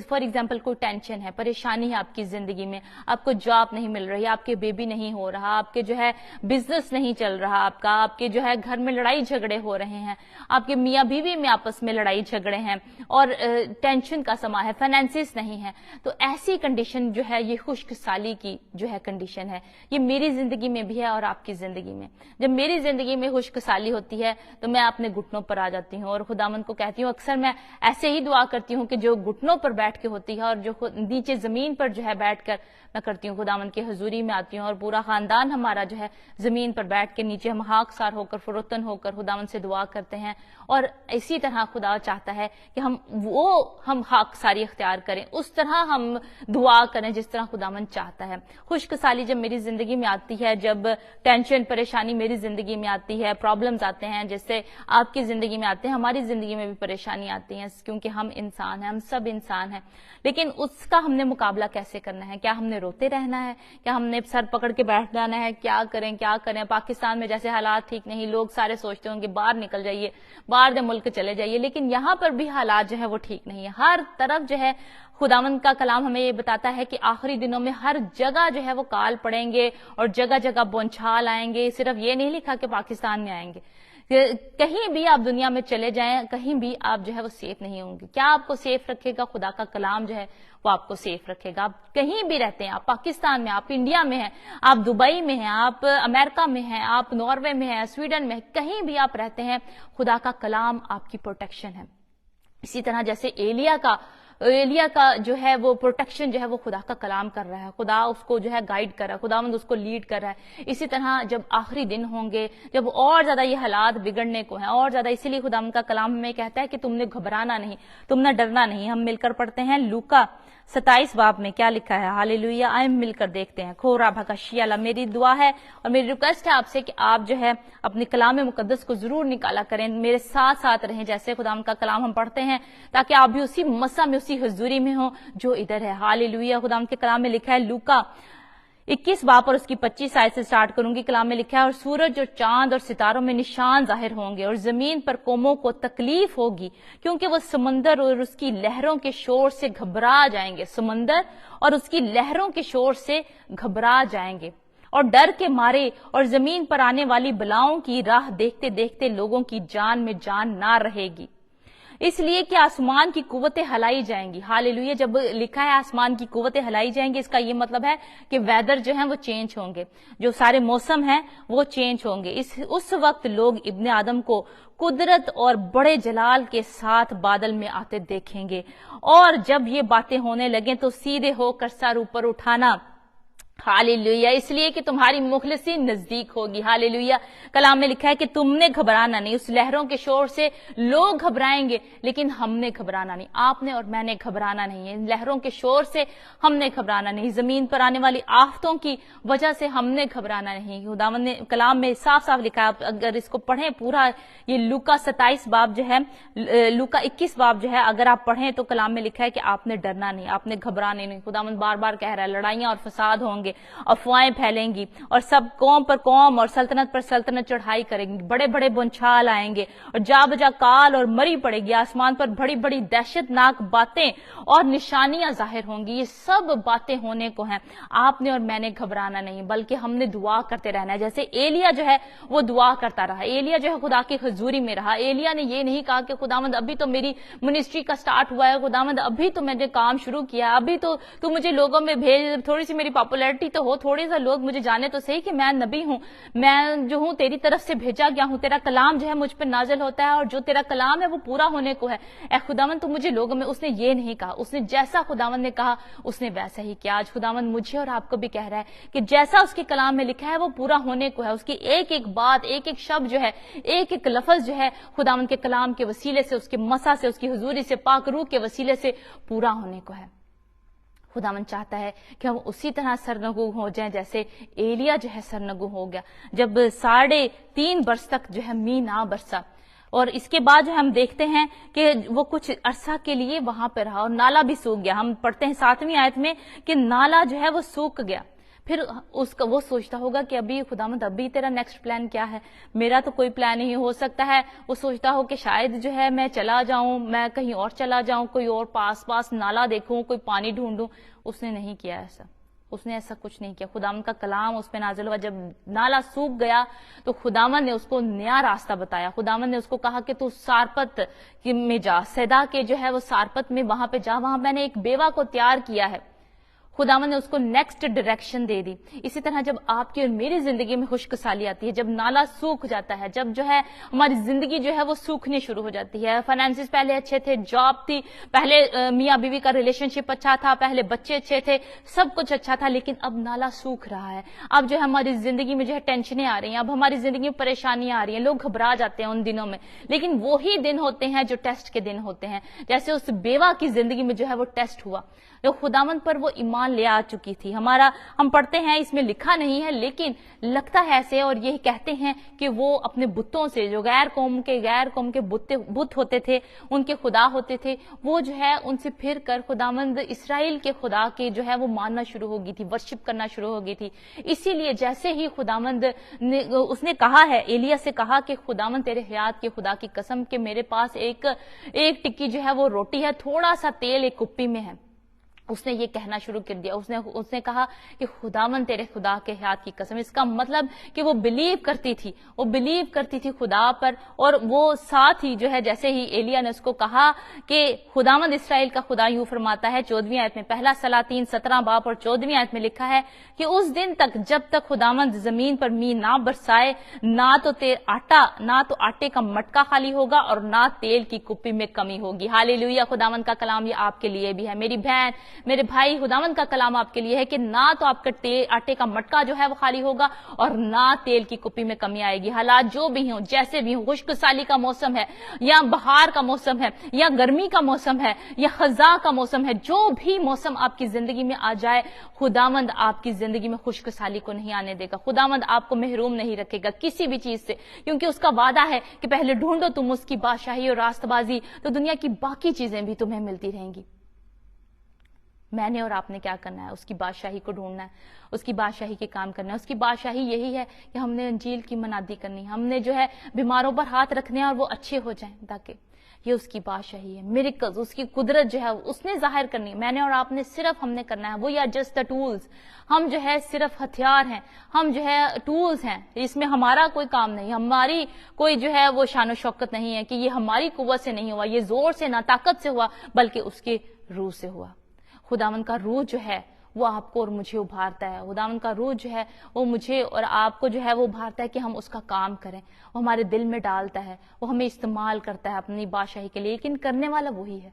فار ایگزامپل کوئی ٹینشن ہے، پریشانی ہے آپ کی زندگی میں، آپ کو جاب نہیں مل رہی، آپ کے بیبی نہیں ہو رہا، آپ کے جو ہے بزنس نہیں چل رہا آپ کے جو ہے گھر میں لڑائی جھگڑے ہو رہے ہیں، آپ کے میاں بیوی میں آپس میں لڑائی جھگڑے ہیں اور ٹینشن کا سما ہے، فائنینسز نہیں ہے، تو ایسی کنڈیشن جو ہے یہ خشک سالی کی جو ہے کنڈیشن ہے، یہ میری زندگی میں بھی ہے اور آپ کی زندگی میں۔ جب میری زندگی میں خشک سالی ہوتی ہے تو میں اپنے گھٹنوں پر آ جاتی ہوں اور خداوند کو کہتی ہوں، اکثر میں ایسے ہی دعا کرتی ہوں کہ جو گھٹنوں پر بیٹھ کے ہوتی ہے اور جو نیچے زمین پر جو ہے بیٹھ کر میں کرتی ہوں، خداوند کی حضوری میں آتی ہوں اور پورا خاندان ہمارا جو ہے زمین پر بیٹھ کے نیچے ہم خاک سار ہو کر فروتن ہو کر خداوند سے دعا کرتے ہیں، اور اسی طرح خدا چاہتا ہے کہ ہم خاک ساری اختیار کریں، اس طرح ہم دعا کریں جس طرح خداوند چاہتا ہے۔ خشک سالی جب میری زندگی میں آتی ہے، جب ٹینشن پریشانی میری زندگی میں آتی ہے، پرابلمز آتے ہیں جیسے آپ کی زندگی میں آتے ہیں، ہماری زندگی میں بھی پریشانی آتی ہیں کیونکہ ہم انسان ہیں، ہم سب انسان ہیں، لیکن اس کا ہم نے مقابلہ کیسے کرنا ہے؟ کیا ہم نے روتے رہنا ہے؟ کیا ہم نے سر پکڑ کے بیٹھ جانا ہے؟ کیا کریں؟ پاکستان میں جیسے حالات ٹھیک نہیں، لوگ سارے سوچتے ہوں کہ باہر نکل جائیے، باہر دے ملک چلے جائیے، لیکن یہاں پر بھی حالات جو ہے وہ ٹھیک نہیں ہے، ہر طرف جو ہے خداوند کا کلام ہمیں یہ بتاتا ہے کہ آخری دنوں میں ہر جگہ جو ہے وہ کال پڑیں گے اور جگہ جگہ بونچھال آئیں گے، صرف یہ نہیں لکھا کہ پاکستان میں آئیں گے، کہیں بھی آپ دنیا میں چلے جائیں کہیں بھی آپ جو ہے وہ سیف نہیں ہوں گے۔ کیا آپ کو سیف رکھے گا؟ خدا کا کلام جو ہے وہ آپ کو سیف رکھے گا۔ آپ کہیں بھی رہتے ہیں، آپ پاکستان میں، آپ انڈیا میں ہیں، آپ دبئی میں ہیں، آپ امریکہ میں ہیں، آپ ناروے میں ہیں، سویڈن میں، کہیں بھی آپ رہتے ہیں، خدا کا کلام آپ کی پروٹیکشن ہے۔ اسی طرح جیسے ایلیا کا جو ہے وہ پروٹیکشن جو ہے وہ خدا کا کلام کر رہا ہے، خدا اس کو جو ہے گائیڈ کر رہا ہے، خداوند اس کو لیڈ کر رہا ہے۔ اسی طرح جب آخری دن ہوں گے، جب اور زیادہ یہ حالات بگڑنے کو ہیں اور زیادہ، اسی لیے خداوند کا کلام ہمیں کہتا ہے کہ تم نے گھبرانا نہیں، تم نے ڈرنا نہیں۔ ہم مل کر پڑھتے ہیں لوکا 27 باب میں کیا لکھا ہے، ہاللیلویہ، آئیں مل کر دیکھتے ہیں۔ کھورا بھکشیالا، میری دعا ہے اور میری ریکویسٹ ہے آپ سے کہ آپ جو ہے اپنے کلام مقدس کو ضرور نکالا کریں، میرے ساتھ ساتھ رہیں جیسے خداوند کا کلام ہم پڑھتے ہیں، تاکہ آپ بھی اسی مسا میں، اسی حضوری میں ہوں جو ادھر ہے۔ ہاللیلویہ، خداوند کے کلام میں لکھا ہے لوکا 21 باب اور اس کی 25 آیت سے سٹارٹ کروں گی۔ کلام میں لکھا ہے، اور سورج اور چاند اور ستاروں میں نشان ظاہر ہوں گے اور زمین پر قوموں کو تکلیف ہوگی، کیونکہ وہ سمندر اور اس کی لہروں کے شور سے گھبرا جائیں گے، سمندر اور اس کی لہروں کے شور سے گھبرا جائیں گے اور ڈر کے مارے، اور زمین پر آنے والی بلاؤں کی راہ دیکھتے دیکھتے لوگوں کی جان میں جان نہ رہے گی، اس لیے کہ آسمان کی قوتیں ہلائی جائیں گی۔ ہاللیلویہ، جب لکھا ہے آسمان کی قوتیں ہلائی جائیں گی، اس کا یہ مطلب ہے کہ ویدر جو ہیں وہ چینج ہوں گے، جو سارے موسم ہیں وہ چینج ہوں گے۔ اس وقت لوگ ابن آدم کو قدرت اور بڑے جلال کے ساتھ بادل میں آتے دیکھیں گے، اور جب یہ باتیں ہونے لگیں تو سیدھے ہو کر سر اوپر اٹھانا۔ ہاللیلویہ، اس لیے کہ تمہاری مخلصی نزدیک ہوگی۔ ہاللیلویہ، کلام میں لکھا ہے کہ تم نے گھبرانا نہیں۔ اس لہروں کے شور سے لوگ گھبرائیں گے، لیکن ہم نے گھبرانا نہیں، آپ نے اور میں نے گھبرانا نہیں ہے۔ ان لہروں کے شور سے ہم نے گھبرانا نہیں، زمین پر آنے والی آفتوں کی وجہ سے ہم نے گھبرانا نہیں۔ خداوند نے کلام میں صاف صاف لکھا ہے، اگر اس کو پڑھیں پورا، یہ لوکا 27 باب جو ہے، لوکا 21 باب جو ہے، اگر آپ پڑھیں تو کلام میں لکھا ہے کہ آپ نے ڈرنا نہیں، آپ نے گھبرانا نہیں۔ خداوند بار بار کہہ رہا ہے لڑائیاں اور فساد ہوں گے، افواہیں پھیلیں گی، اور سب قوم پر قوم اور سلطنت پر سلطنت چڑھائی کریں گی، بڑے بڑے بونچھال آئیں گے اور جا بجا کال اور مری پڑے گی، آسمان پر بڑی بڑی دہشت ناک باتیں اور نشانیاں ظاہر ہوں گی۔ یہ سب باتیں ہونے کو ہیں، آپ نے اور میں نے گھبرانا نہیں، بلکہ ہم نے دعا کرتے رہنا ہے۔ جیسے ایلیا جو ہے وہ دعا کرتا رہا، ایلیا جو ہے خدا کی حضوری میں رہا۔ ایلیا نے یہ نہیں کہا کہ خداوند ابھی تو میری منسٹری کا سٹارٹ ہوا ہے، خداوند ابھی تو میں نے کام شروع کیا، ابھی تو مجھے لوگوں میں بھیج، تھوڑی سی میری پاپولیرٹی पॉपुलैरिटी तो हो, थोड़े से लोग मुझे जाने तो सही कि मैं नबी हूं, मैं जो हूं तेरी तरफ से भेजा गया हूं, तेरा कलाम जो है मुझ पर नाजिल होता है और जो तेरा कलाम है वो पूरा होने को है। ए खुदावन तो मुझे लोगों में, उसने ये नहीं कहा, उसने जैसा खुदावन ने कहा उसने वैसा ही किया। आज खुदावन मुझे और आपको भी कह रहा है कि जैसा उसके कलाम में लिखा है वो पूरा होने को है। उसकी एक एक बात, एक एक शब्द जो है, एक एक लफ्ज जो है खुदावन के कलाम के वसीले से, उसके मसा से, उसकी हुजूरी से, पाक रूह के वसीले से पूरा होने को है। खुदावन चाहता है कि हम उसी तरह सरनगू हो जाएं जैसे एलिया जो है सरनगू हो गया, जब 3.5 बरस तक जो है मींह ना बरसा। और इसके बाद जो हम देखते हैं कि वो कुछ अरसा के लिए वहां पर रहा और नाला भी सूख गया। हम पढ़ते हैं 7वीं आयत में कि नाला जो है वो सूख गया। फिर उसका वो सोचता होगा कि अभी खुदावंद अभी तेरा नेक्स्ट प्लान क्या है, मेरा तो कोई प्लान नहीं हो सकता है। वो सोचता हो कि शायद जो है मैं चला जाऊं, मैं कहीं और चला जाऊं, कोई और पास नाला देखूं, कोई पानी ढूंढूं। उसने नहीं किया ऐसा, उसने ऐसा कुछ नहीं किया। खुदावंद का कलाम उस पे नाजिल हुआ। जब नाला सूख गया तो खुदावंद ने उसको नया रास्ता बताया। खुदावंद ने उसको कहा कि तू सारपत में जा, सैदा के जो है वो सारपत में वहां पे जा, वहां मैंने एक बेवा को तैयार किया है। खुदावंद ने उसको नेक्स्ट डायरेक्शन दे दी। इसी तरह जब आपकी और मेरी जिंदगी में खुशकसाली आती है, जब नाला सूख जाता है, जब जो है हमारी जिंदगी जो है वो सूखनी शुरू हो जाती है। फाइनेंसिस पहले अच्छे थे, जॉब थी, पहले मियाँ बीवी का रिलेशनशिप अच्छा था, पहले बच्चे अच्छे थे, सब कुछ अच्छा था, लेकिन अब नाला सूख रहा है। अब जो है हमारी जिंदगी में जो है टेंशनें आ रही हैं, अब हमारी जिंदगी में परेशानियां आ रही हैं, लोग घबरा जाते हैं उन दिनों में। लेकिन वही दिन होते हैं जो टेस्ट के दिन होते हैं। जैसे उस बेवा की जिंदगी में जो है वो टेस्ट हुआ, जो खुदावंद पर वो ईमान ले आ चुकी थी। हम पढ़ते हैं, इसमें लिखा नहीं है लेकिन लगता है ऐसे, और यही कहते हैं कि वो अपने बुतों से, जो गैर कौम के बुत होते थे, उनके खुदा होते थे, वो जो है उनसे फिर कर खुदावंद इसराइल के खुदा के जो है वो मानना शुरू हो गई थी, वर्शिप करना शुरू हो गई थी। इसीलिए जैसे ही खुदावंद ने उसने कहा है, एलिया से कहा कि खुदावंद तेरे हयात के खुदा की कसम के मेरे पास एक टिक्की जो है वो रोटी है, थोड़ा सा तेल एक कुप्पी में है, उसने ये कहना शुरू कर दिया। उसने कहा कि खुदावंद तेरे खुदा के हयात की कसम। इसका मतलब कि वो बिलीव करती थी खुदा पर। और वो साथ ही जो है, जैसे ही एलिया ने उसको कहा कि खुदावंद इसराइल का खुदा यूं फरमाता है, 14वीं आयत में, पहला सलातीन 17 बाब और 14वीं आयत में लिखा है कि उस दिन तक जब तक खुदावंद जमीन पर मींह ना बरसाए, ना तो आटे का मटका खाली होगा और ना तेल की कुप्पी में कमी होगी। हालेलुया। खुदावंद का कलाम ये आपके लिए भी है, मेरी बहन, मेरे भाई, खुदावंद का कलाम आपके लिए है कि ना तो आपका आटे का मटका जो है वो खाली होगा और ना तेल की कुप्पी में कमी आएगी। हालात जो भी हो, जैसे भी हो, खुशकसाली का मौसम है या बहार का मौसम है या गर्मी का मौसम है या खजा का मौसम है, जो भी मौसम आपकी जिंदगी में आ जाए, खुदावंद आपकी जिंदगी में खुशकसाली को नहीं आने देगा। खुदावंद आपको महरूम नहीं रखेगा किसी भी चीज से, क्योंकि उसका वादा है कि पहले ढूंढो तुम उसकी बादशाही और रास्तबाजी, तो दुनिया की बाकी चीजें भी तुम्हें मिलती रहेंगी। मैंने और आपने क्या करना है? उसकी बादशाही को ढूंढना है, उसकी बादशाही के काम करना है। उसकी बादशाही यही है कि हमने इंजील की मनादी करनी है, हमने जो है बीमारों पर हाथ रखने हैं और वो अच्छे हो जाएं, ताकि ये उसकी बादशाही है। मिरेकल्स, उसकी कुदरत जो है उसने जाहिर करनी है। मैंने और आपने सिर्फ हमने करना है। वो या जस्ट द टूल्स, हम जो है सिर्फ हथियार हैं, हम जो है टूल्स हैं। इसमें हमारा कोई काम नहीं, हमारी कोई जो है वो शान शौकत नहीं है कि ये हमारी कुव्वत से नहीं हुआ, ये जोर से ना ताकत से हुआ, बल्कि उसके रूह से हुआ। खुदावंद का रूह जो है वो आपको और मुझे उभारता है। खुदावंद का रूह जो है वो मुझे और आपको जो है वो उभारता है कि हम उसका काम करें। वो हमारे दिल में डालता है, वो हमें इस्तेमाल करता है अपनी बादशाही के लिए। लेकिन करने वाला वही है,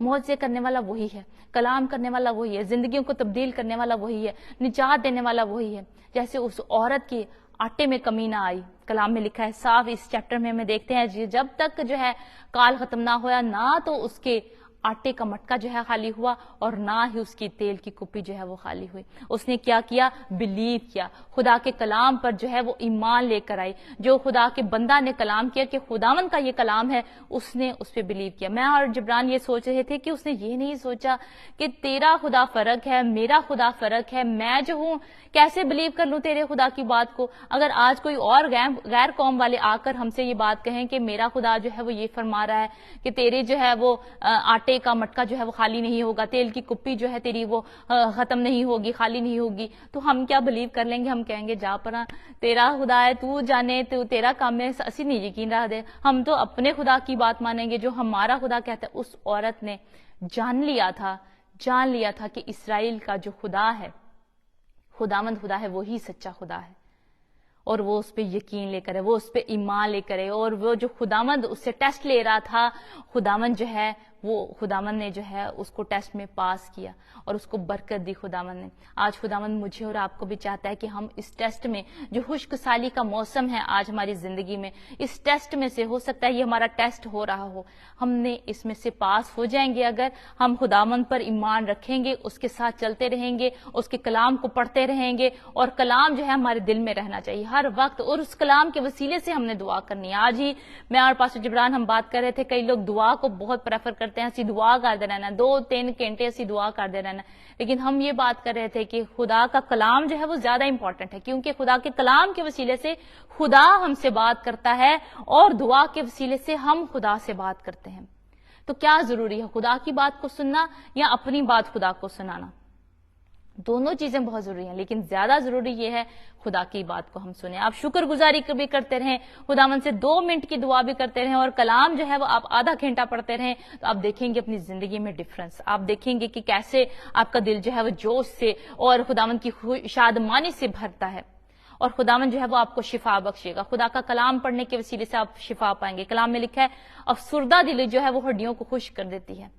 मौजे करने वाला वही है, कलाम करने वाला वही है, जिंदगियों को तब्दील करने वाला वही है, निजात देने वाला वही है। जैसे उस औरत की आटे में कमी ना आई, कलाम में लिखा है साफ, इस चैप्टर में हमें देखते हैं, जब तक जो है काल खत्म ना होया, ना तो उसके आटे का मटका जो है खाली हुआ और ना ही उसकी तेल की कुप्पी जो है वो खाली हुई। उसने क्या किया? बिलीव किया, खुदा के कलाम पर जो है वो ईमान लेकर आई। जो खुदा के बंदा ने कलाम किया कि खुदावंद का ये कलाम है, उसने उस पर बिलीव किया। मैं और जिब्रान ये सोच रहे थे कि उसने ये नहीं सोचा कि तेरा खुदा फर्क है, मेरा खुदा फर्क है, मैं जो हूं कैसे बिलीव कर लूं तेरे खुदा की बात को। अगर आज कोई और गैर कौम वाले आकर हमसे ये बात कहें कि मेरा खुदा जो है वो ये फरमा रहा है कि तेरे जो है वो आटे का मटका जो है वो खाली नहीं होगा, तेल की कुप्पी जो है तेरी वो खत्म नहीं होगी, खाली नहीं होगी, तो हम क्या बिलीव कर लेंगे? हम कहेंगे जा परा, तेरा खुदा है, तू जाने, तू तेरा काम में असी नहीं यकीन रहा दे। हम तो अपने खुदा की बात मानेंगे जो हमारा खुदा कहता है। उस औरत ने जान लिया था कि इसराइल का जो खुदा है खुदावंद खुदा है, वही सच्चा खुदा है, और वो उस पर यकीन लेकर है, वो उस पर ईमान लेकर है। और वो जो खुदावंद उससे टेस्ट ले रहा था, खुदावंद जो है वो खुदावंद ने जो है उसको टेस्ट में पास किया और उसको बरकत दी खुदावंद ने। आज खुदावंद मुझे और आपको भी चाहता है कि हम इस टेस्ट में, जो खुश्क साली का मौसम है आज हमारी जिंदगी में, इस टेस्ट में से, हो सकता है ये हमारा टेस्ट हो रहा हो, हमने इसमें से पास हो जाएंगे अगर हम खुदावंद पर ईमान रखेंगे, उसके साथ चलते रहेंगे, उसके कलाम को पढ़ते रहेंगे, और कलाम जो है हमारे दिल में रहना चाहिए हर वक्त, और उस कलाम के वसीले से हमने दुआ करनी है। आज ही मैं और पास्टर जिब्रान हम बात कर रहे थे, कई लोग दुआ को बहुत प्रेफर करते हैं, ऐसी दुआ करते रहना, 2-3 घंटे ऐसी दुआ करते रहना, लेकिन हम ये बात कर रहे थे कि खुदा का कलाम जो है वो ज्यादा इंपॉर्टेंट है, क्योंकि खुदा के कलाम के वसीले से खुदा हमसे बात करता है और दुआ के वसीले से हम खुदा से बात करते हैं। तो क्या जरूरी है, खुदा की बात को सुनना या अपनी बात खुदा को सुनाना? दोनों चीजें बहुत जरूरी हैं, लेकिन ज्यादा जरूरी ये है खुदा की बात को हम सुने। आप शुक्रगुजारी भी करते रहें, खुदावंद से 2 मिनट की दुआ भी करते रहें, और कलाम जो है वो आप आधा घंटा पढ़ते रहें, तो आप देखेंगे अपनी जिंदगी में डिफरेंस। आप देखेंगे कि कैसे आपका दिल जो है वो जोश से और खुदावंद की शादमानी से भरता है, और खुदावंद जो है वो आपको शिफा बख्शेगा। खुदा का कलाम पढ़ने के वसीले से आप शिफा पाएंगे। कलाम में लिखा है, अफसुर्दा दिल जो है वो हड्डियों को खुश कर देती है,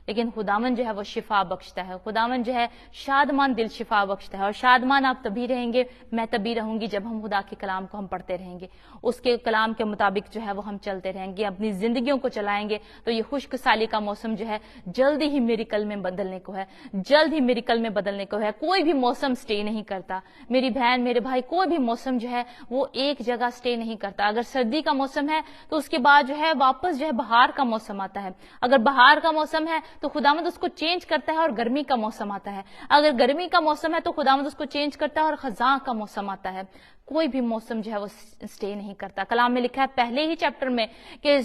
लेकिन खुदावंद जो है वो शिफा बख्शता है। खुदावंद जो है शादमान दिल शिफा बख्शता है, और शादमान आप तभी रहेंगे, मैं तभी रहूंगी, जब हम खुदा के कलाम को हम पढ़ते रहेंगे, उसके कलाम के मुताबिक जो है वो हम चलते रहेंगे, अपनी जिंदगियों को चलाएंगे। तो ये खुश्क साली का मौसम जो है जल्दी ही मिरेकल में बदलने को है, जल्द ही मिरेकल में बदलने को है। कोई भी मौसम स्टे नहीं करता मेरी बहन मेरे भाई, कोई भी मौसम जो है वो एक जगह स्टे नहीं करता। अगर सर्दी का मौसम है तो उसके बाद जो है वापस जो है बहार का मौसम आता है, अगर बहार का मौसम है तो खुदावंद उसको चेंज करता है और गर्मी का मौसम आता है, अगर गर्मी का मौसम है तो खुदावंद उसको चेंज करता है और खज़ां का मौसम आता है। कोई भी मौसम जो है वो स्टे नहीं करता। कलाम में लिखा है पहले ही चैप्टर में कि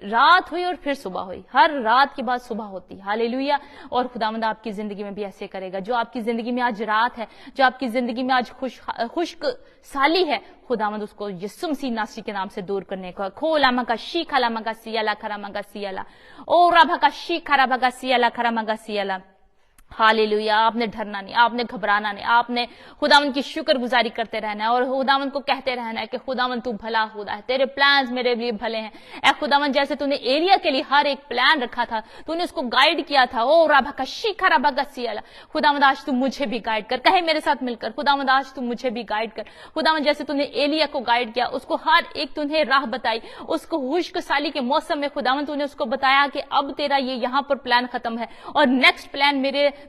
रात हुई और फिर सुबह हुई, हर रात के बाद सुबह होती। हालेलुया। और खुदावंद आपकी जिंदगी में भी ऐसे करेगा। जो आपकी जिंदगी में आज रात है, जो आपकी जिंदगी में आज खुश्क साली है, खुदावंद उसको यीशु मसीह नासरी के नाम से दूर करने को। खोलामा का शी खालामा का सियाला खरामा का सियाला, ओ राभा का शी खराबा का सियाला खरामा का सियाला। हालेलुया। आपने डरना नहीं, आपने घबराना नहीं, आपने खुदावंद की शुक्रगुजारी करते रहना है और खुदावंद को कहते रहना है कि खुदावंद तू भला खुदा है, तेरे प्लान्स मेरे लिए भले हैं। ऐ खुदावंद, जैसे तूने एलिया के लिए हर एक प्लान रखा था, तूने उसको गाइड किया था, ओ राभा का शीखा राभा का सियाला। खुदावंद आज तू मुझे भी गाइड कर, कहे मेरे साथ मिलकर, खुदावंद आज तू मुझे भी गाइड कर। खुदावंद जैसे तूने एलिया को गाइड किया, उसको हर एक तूने राह बताई, उसको खुश्क साली के मौसम में खुदावंद तूने उसको बताया कि अब तेरा ये यहाँ पर प्लान खत्म है और नेक्स्ट प्लान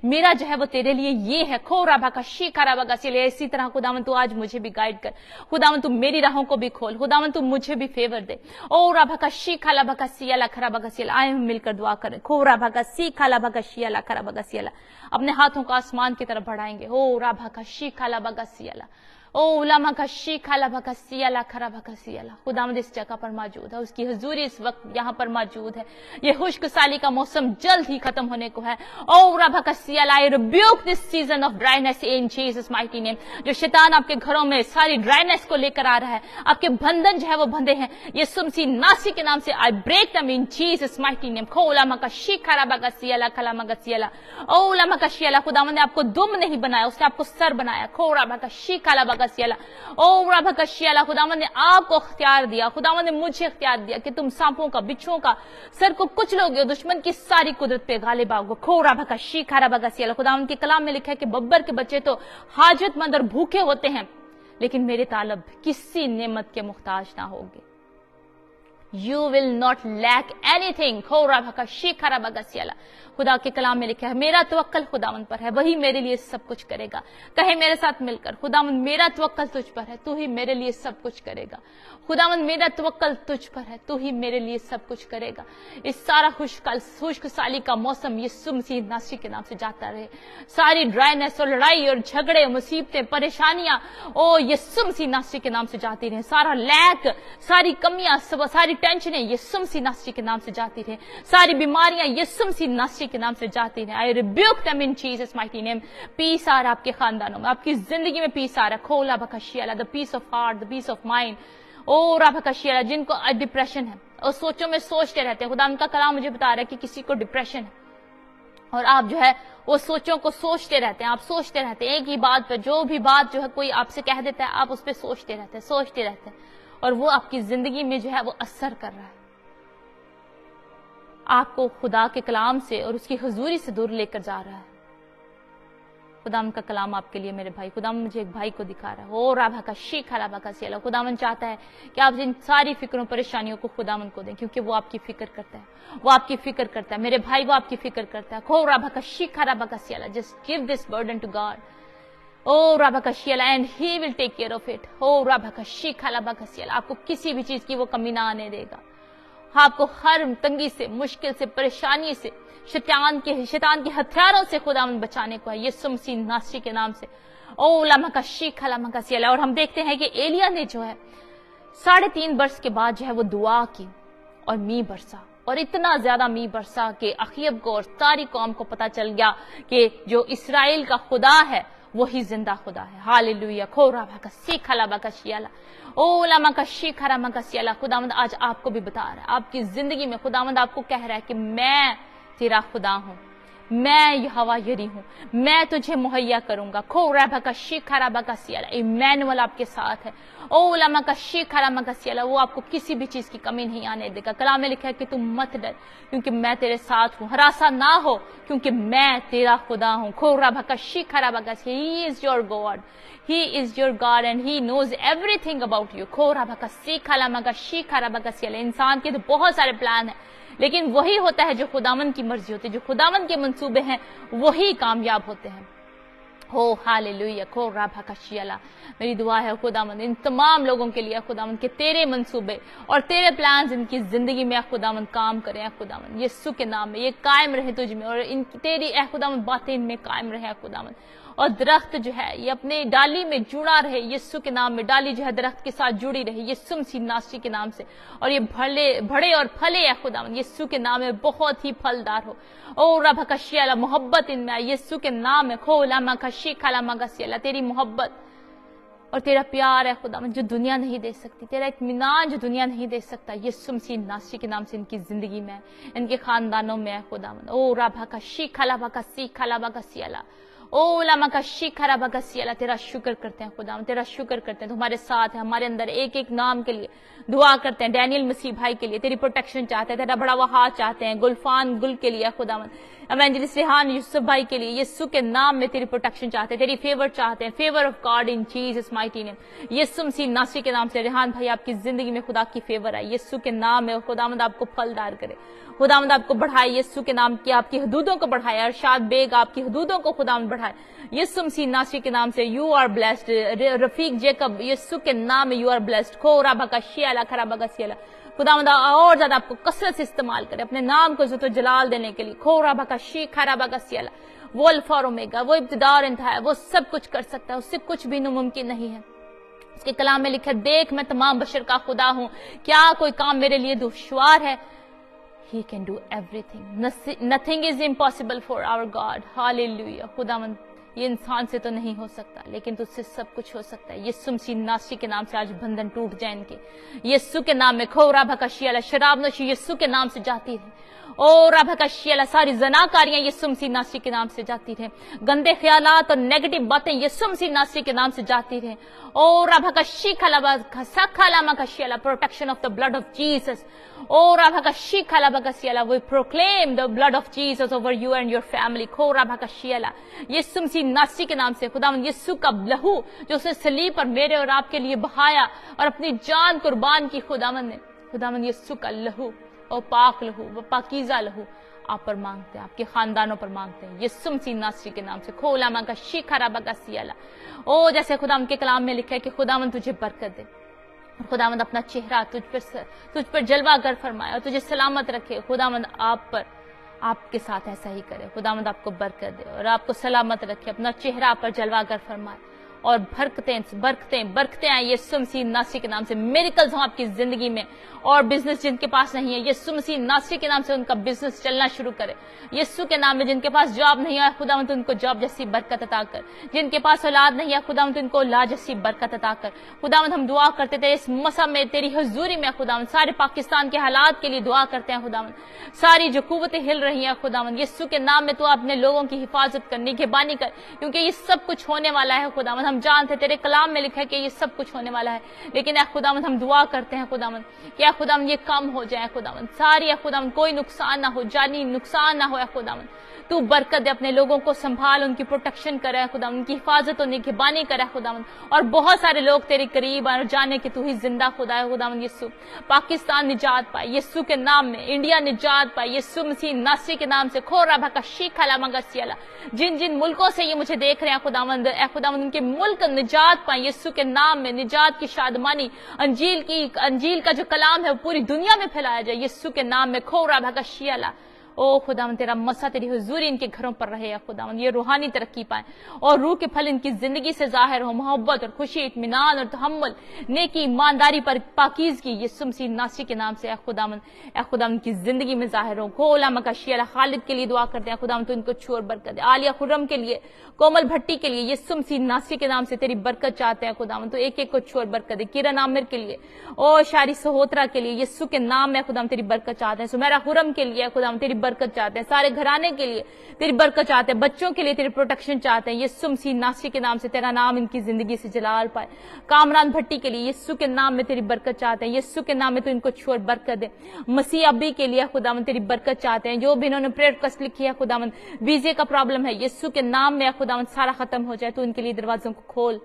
मेरा जो है वो तेरे लिए ये है। खो राभा का शीखा राभा का सियाला। इसी तरह खुदावंद तू आज मुझे भी गाइड कर, खुदावंद तू मेरी राहों को भी खोल, खुदावंद तू मुझे भी फेवर दे। ओ राभा का शीखा राभा का सियाला खराबा का सियाला। आए हम मिलकर दुआ करें। खो राभा का शीखा राभा का सियाला खराबा का सियाला। अपने हाथों को आसमान की तरफ बढ़ाएंगे। ओ राभा का शीखा राभा का सियाला, ओ उलामा का शीखा लाभा का सियाला खराबा का सियाला। खुदावंद इस जगह पर मौजूद है, उसकी हुजूरी इस वक्त यहाँ पर मौजूद है। ये खुश्क साली का मौसम जल्द ही खत्म होने को है। ओ राभा का सियाला, आई rebuke this season of dryness in Jesus mighty name. जो शैतान आपके घरों में सारी ड्राइनेस को लेकर आ रहा है, आपके बंधन जो है वो बंधे हैं, यीशु मसीह नासी के नाम से I break them in Jesus mighty name. खो उलामा का शीखा राभा का सियाला खलामा का सियाला। ओ उलामा का सियाला, खुदावंद ने आपको दुम नहीं बनाया, उसने आपको सर बनाया। खो राभा का शीखा लाभा का सियाला, ओ राभा का सियाला। खुदावंद ने आपको इख्तियार दिया, खुदावंद ने मुझे इख्तियार दिया कि तुम सांपों का, बिच्छुओं का सर को कुचलोगे, दुश्मन की सारी कुदरत पे गालिब आओगे। खो राभा का शीखा राभा का सियाला। खुदावंद के कलाम में लिखा है कि बब्बर के बच्चे तो हाजतमंद और भूखे होते हैं, लेकिन मेरे तालब किसी नेमत के मुख्ताज ना होगे। You will not lack anything। खो राभा का शीखा राभा का सियाला। खुदा के कलाम में लिखा है मेरा तवक्कल खुदावंद पर है, वही मेरे लिए सब कुछ करेगा। कहे मेरे साथ मिलकर, खुदावंद मेरा तवक्कल तुझ पर है, तू ही मेरे लिए सब कुछ करेगा। खुदावंद मेरा तवक्कल तुझ पर है, तू ही मेरे लिए सब कुछ करेगा। इस सारा खुश्क साली का मौसम यीशु मसीह नासरी के नाम से जाता रहे। सारी ड्राइनेस और लड़ाई और झगड़े, मुसीबतें, परेशानियां, ओ यीशु मसीह नासरी के नाम से जाती रहे। सारा लैक, सारी कमियां, सारी टेंशनें यीशु मसीह नासरी के नाम से जाती रहे। सारी बीमारियां यीशु मसीह नासरी के नाम से जाती रहे। I rebuke them in Jesus mighty name. Peace आ रहा आपके खानदानों में, आपकी जिंदगी में पीस आ रहा है। खोला बखशियाला, the peace of heart, the peace of mind. ओ राभकशियाला, जिनको डिप्रेशन है और सोचों में सोचते रहते हैं, खुदा उनका कलाम मुझे बता रहा है कि किसी को डिप्रेशन है اور آپ جو ہے وہ سوچوں کو سوچتے رہتے ہیں، آپ سوچتے رہتے ہیں ایک ہی بات پہ، جو بھی بات جو ہے کوئی آپ سے کہہ دیتا ہے آپ اس پہ سوچتے رہتے ہیں اور وہ آپ کی زندگی میں جو ہے وہ اثر کر رہا ہے، آپ کو خدا کے کلام سے اور اس کی حضوری سے دور لے کر جا رہا ہے۔ خداوند کا کلام آپ کے لیے میرے بھائی، خداوند مجھے ایک بھائی کو دکھا رہا ہے، او رابا کا شیخ رابا کا سیلا، خداوند چاہتا ہے کہ آپ ان ساری فکروں پریشانیوں کو خداوند کو دیں، کیونکہ وہ آپ کی فکر کرتا ہے، وہ آپ کی فکر کرتا ہے میرے بھائی، وہ آپ کی فکر کرتا ہے۔ کھو رابا کا شیخ رابا کا سیلا، just give this burden to God, او رابا کا شیلا، and he will take care of it. او رابا کا شیخ رابا کا سیلا، آپ کو کسی بھی چیز کی وہ کمی نہ آنے دے گا، آپ کو ہر تنگی سے، مشکل سے، پریشانی سے، شیطان کے ہتھیاروں سے خداوند بچانے کو ہے، یسوع مسیح ناصری کے نام سے۔ او لما کا شیخ لما کا سیلا۔ اور ہم دیکھتے ہیں کہ ایلیا نے جو ہے 3.5 برس کے بعد جو ہے وہ دعا کی اور می برسا، اور اتنا زیادہ می برسا کہ اخیب کو اور ساری قوم کو پتا چل گیا کہ جو اسرائیل کا خدا ہے وہی زندہ خدا ہے۔ ہاللویہ۔ کھورا بھا کا سیکھ لما کا شیالا، او لما کا شیخ لما کا سیالا۔ خداوند آج آپ کو بھی بتا رہا ہے، آپ کی زندگی میں خداوند آپ کو کہہ رہا ہے کہ میں تیرا خدا ہوں، میں یہوہ یری ہوں، میں تجھے مہیا کروں گا۔ کھو رابا کا شیخ رابا کا سیالا، ایمینول آپ کے ساتھ ہے۔ او لما کا شیخ رابا کا سیالا، وہ آپ کو کسی بھی چیز کی کمی نہیں آنے دے گا۔ کلام میں لکھا ہے کہ تم مت ڈر کیونکہ میں تیرے ساتھ ہوں، ہراساں نہ ہو کیونکہ میں تیرا خدا ہوں۔ کھو رابا کا شیخ رابا کا سیالا، he is your God, he is your God and he knows everything about you. کھو رابا کا سیکھ لما کا شیخ رابا کا سیالا۔ انسان کے تو بہت سارے پلان ہیں، لیکن وہی ہوتا ہے جو خداوند کی مرضی ہوتی ہے، جو خداوند کے منصوبے ہیں وہی کامیاب ہوتے ہیں۔ ہو ہاللویہ۔ کھو رابا کا شیالا، میری دعا ہے خداوند ان تمام لوگوں کے لیے خداوند کہ تیرے منصوبے اور تیرے پلانز ان کی زندگی میں خداوند کام کریں، خداوند یسوع کے نام میں یہ قائم رہے تجھ میں، اور ان کی تیری خداوند باتیں ان میں قائم رہے خداوند۔ اور درخت جو ہے یہ اپنے ڈالی میں جڑا رہے یسوع کے نام میں، ڈالی جو ہے درخت کے ساتھ جڑی رہے یسوع مسیح ناصری کے نام سے، اور یہ بڑھے اور پھلے خداوند یسوع کے نام میں بہت ہی پھلدار ہو۔ او رب کا شیالا، محبت ان میں یسوع کے نام میں، کھو لاما کا شیخ لاما کا سیالا، تیری محبت اور تیرا پیار ہے خداوند جو دنیا نہیں دے سکتی، تیرا اطمینان جو دنیا نہیں دے سکتا، یسوع مسیح ناصری کے نام سے ان کی زندگی میں، ان کے خاندانوں میں ہے خداوند۔ او رب کا شیخ لاما کا سیخ لاما کا سیالا، او لاما کا شیخ ربا کا سیالا، تیرا شکر کرتے ہیں خداوند، تیرا شکر کرتے ہیں، تمہارے ساتھ ہے، ہمارے اندر ایک ایک نام کے لیے دعا کرتے ہیں، ڈینیل مسیح بھائی کے لیے تیری پروٹیکشن چاہتے ہیں، تیرا بڑا وہ ہاتھ چاہتے ہیں، گلفان گل کے لیے خداوند، ایونجلسٹ ریحان یوسف بھائی کے لیے یسوع کے نام میں تیری پروٹیکشن چاہتے ہیں، تیری فیور چاہتے ہیں، favour of God in Jesus mighty name, یسوع مسیح ناصری کے نام سے۔ ریحان بھائی آپ کی زندگی میں خدا کی فیور ہے یسوع کے نام میں، خداوند آپ کو پھلدار کرے، خداوند آپ کو بڑھائے یسوع کے نام کی، آپ کی حدودوں کو بڑھائے، ارشاد بیگ آپ کی حدودوں کو خداوند بڑھائے یسوع مسیح ناصری کے نام سے۔ You are blessed Rafiq Jacob, یسوع کے نام میں یو آر بلیسڈ۔ کھو رابا کا شیالا خرابا کا سیالا، خداوند اور زیادہ آپ کو کثرت سے استعمال کرے اپنے نام کو عزت و جلال دینے کے لیے۔ کھو رابا کا شیخ خرابا کا سیالا، وہ الفا اور اومیگا، وہ ابتدا اور انتہا ہے، وہ سب کچھ کر سکتا ہے، اس سے کچھ بھی ناممکن نہیں ہے۔ اس کے کلام میں لکھا، دیکھ میں تمام بشر کا خدا ہوں، کیا کوئی کام میرے لیے دشوار ہے؟ He can do everything. Nothing is impossible for our God. Hallelujah. خداوند یہ انسان سے تو نہیں ہو سکتا لیکن تجھ سے سب کچھ ہو سکتا ہے۔ یسوع مسیح ناصری کے نام سے آج بندھن ٹوٹ جائیں ان کے، یسوع کے نام میں۔ کھو رابا کا شیالا، شراب نوشی یسوع کے نام سے جاتی ہے۔ او رابا کا شیالا، ساری زناکاریاں یسوع مسیح ناصری کے نام سے جاتی رہیں، گندے خیالات اور نیگیٹو باتیں یسوع مسیح ناصری کے نام سے جاتی رہیں۔ او رابا کا شیخ لبا کا سکھا لاما کا شیالا، protection of the blood of Jesus. او رابا کا شیخ لبا کا سیالا، we proclaim the blood of Jesus over you and your family۔ کھو رابا کا شیالا، یسوع مسیح ناصری کے نام سے، خداوند یسوع کا لہو جو اس نے صلیب پر میرے اور آپ کے لیے بہایا اور اپنی جان قربان کی، خداوند نے، خداوند یسوع کا لہو اور پاک لہو، وہ پاکیزہ لہو آپ پر مانگتے ہیں، آپ کے خاندانوں پر مانگتے ہیں یسوع مسیح ناصری کے نام سے۔ کھو لاما کا شیخ رابا کا سیالا، او جیسے خداوند کے کلام میں لکھا ہے کہ خداوند تجھے برکت دے، خداوند اپنا چہرہ تجھ پر جلوہ گر فرمائے اور تجھے سلامت رکھے، خداوند آپ کے ساتھ ایسا ہی کرے، خداوند آپ کو برکت دے اور آپ کو سلامت رکھے، اپنا چہرہ پر جلوہ گر فرمائے۔ और बरकतें आए यीशु मसीह नासरी के नाम से। मिरेकल्स हो आपकी जिंदगी में, और बिजनेस जिनके पास नहीं है यीशु मसीह नासरी के नाम से उनका बिजनेस चलना शुरू करे यीशु के नाम में। जिनके पास जॉब नहीं है खुदावंद उनको जॉब जैसी बरकत अता कर। जिनके पास औलाद नहीं है खुदावंद उनको औलाद जैसी बरकत अता कर। खुदावंद हम दुआ करते थे इस मसा में तेरी हुजूरी में खुदावंद, सारे पाकिस्तान के हालात के लिए दुआ करते हैं खुदावंद। सारी जो कुव्वतें हिल रही हैं खुदावंद, यीशु के नाम में तू अपने लोगों की हिफाजत कर, निगहबानी कर, क्योंकि ये सब कुछ होने वाला है खुदावंद। हम जानते तेरे कलाम में लिखा है कि ये सब कुछ होने वाला है, लेकिन ऐ खुदावंद हम दुआ करते हैं खुदावंद कि खुदावंद ये कम हो जाए खुदावंद, सारी खुदावंद कोई नुकसान ना हो, जानी नुकसान ना हो खुदावंद। तू बरकत दे, अपने लोगों को संभाल, उनकी प्रोटेक्शन करे खुदावंद, उनकी हिफाजत और निगहबानी करे खुदावंद। और बहुत सारे लोग तेरे करीब और जाने कि तू ही जिंदा खुदा है खुदावंद। यीशु पाकिस्तान निजात पाए यीशु के नाम में, इंडिया निजात पाए यीशु मसीह नासरी के नाम से। खोरा भका शीखला मगसियाला, जिन जिन मुल्कों से ये मुझे देख रहे हैं खुदावंद, ए खुदावंद उनके मुल्क निजात पाए यीशु के नाम में। निजात की शादमानी, अंजील का जो कलाम है वो पूरी दुनिया में फैलाया जाए यीशु के नाम में। खोरा भका शियाला, ओ खुदावंद तेरा मसा तेरी हुजूरी इनके घरों पर रहे या खुदावंद, ये रूहानी तरक्की पाए और रूह के फल इनकी जिंदगी से जाहिर हो, मोहब्बत और खुशी, इत्मीनान और तहम्मुल, नेकी, ईमानदारी पर पाकीज़गी यीशु मसीह नासरी के नाम से ए खुदावंद की जिंदगी में जाहिर हो। खोला मकाशिया खालिद के लिए दुआ करते हैं खुदावंद, तो इनको छू और बरकत दे। आलिया खुर्रम के लिए, कोमल भट्टी के लिए यीशु मसीह नासरी के नाम से तेरी बरकत चाहते हैं खुदावंद, तो एक एक को छू और बरकत दे। किरण आमिर के लिए, ओ शारी सहोत्रा के लिए यीशु के नाम में खुदावंद तेरी बरकत चाहते हैं। सुमेरा खुर्रम के लिए खुदावंद तेरी बरकत चाहते हैं। सारे घराने के लिए तेरी बरकत चाहते हैं, बच्चों के लिए तेरी प्रोटेक्शन चाहते हैं यीशु मसीह नासरी के नाम से। तेरा नाम इनकी जिंदगी से जलाल पाए। कामरान भट्टी के लिए यीशु के नाम में तेरी बरकत चाहते हैं, यीशु के नाम में तो इनको छू और बरकत दे। मसीह अब्बी के लिए खुदावंद तेरी बरकत चाहते हैं, जो भी इन्होंने प्रेयर रिक्वेस्ट लिखी है खुदावंद, वीजे का प्रॉब्लम है यीशु के नाम में खुदावंद सारा खत्म हो जाए, तो इनके लिए दरवाजों को खोल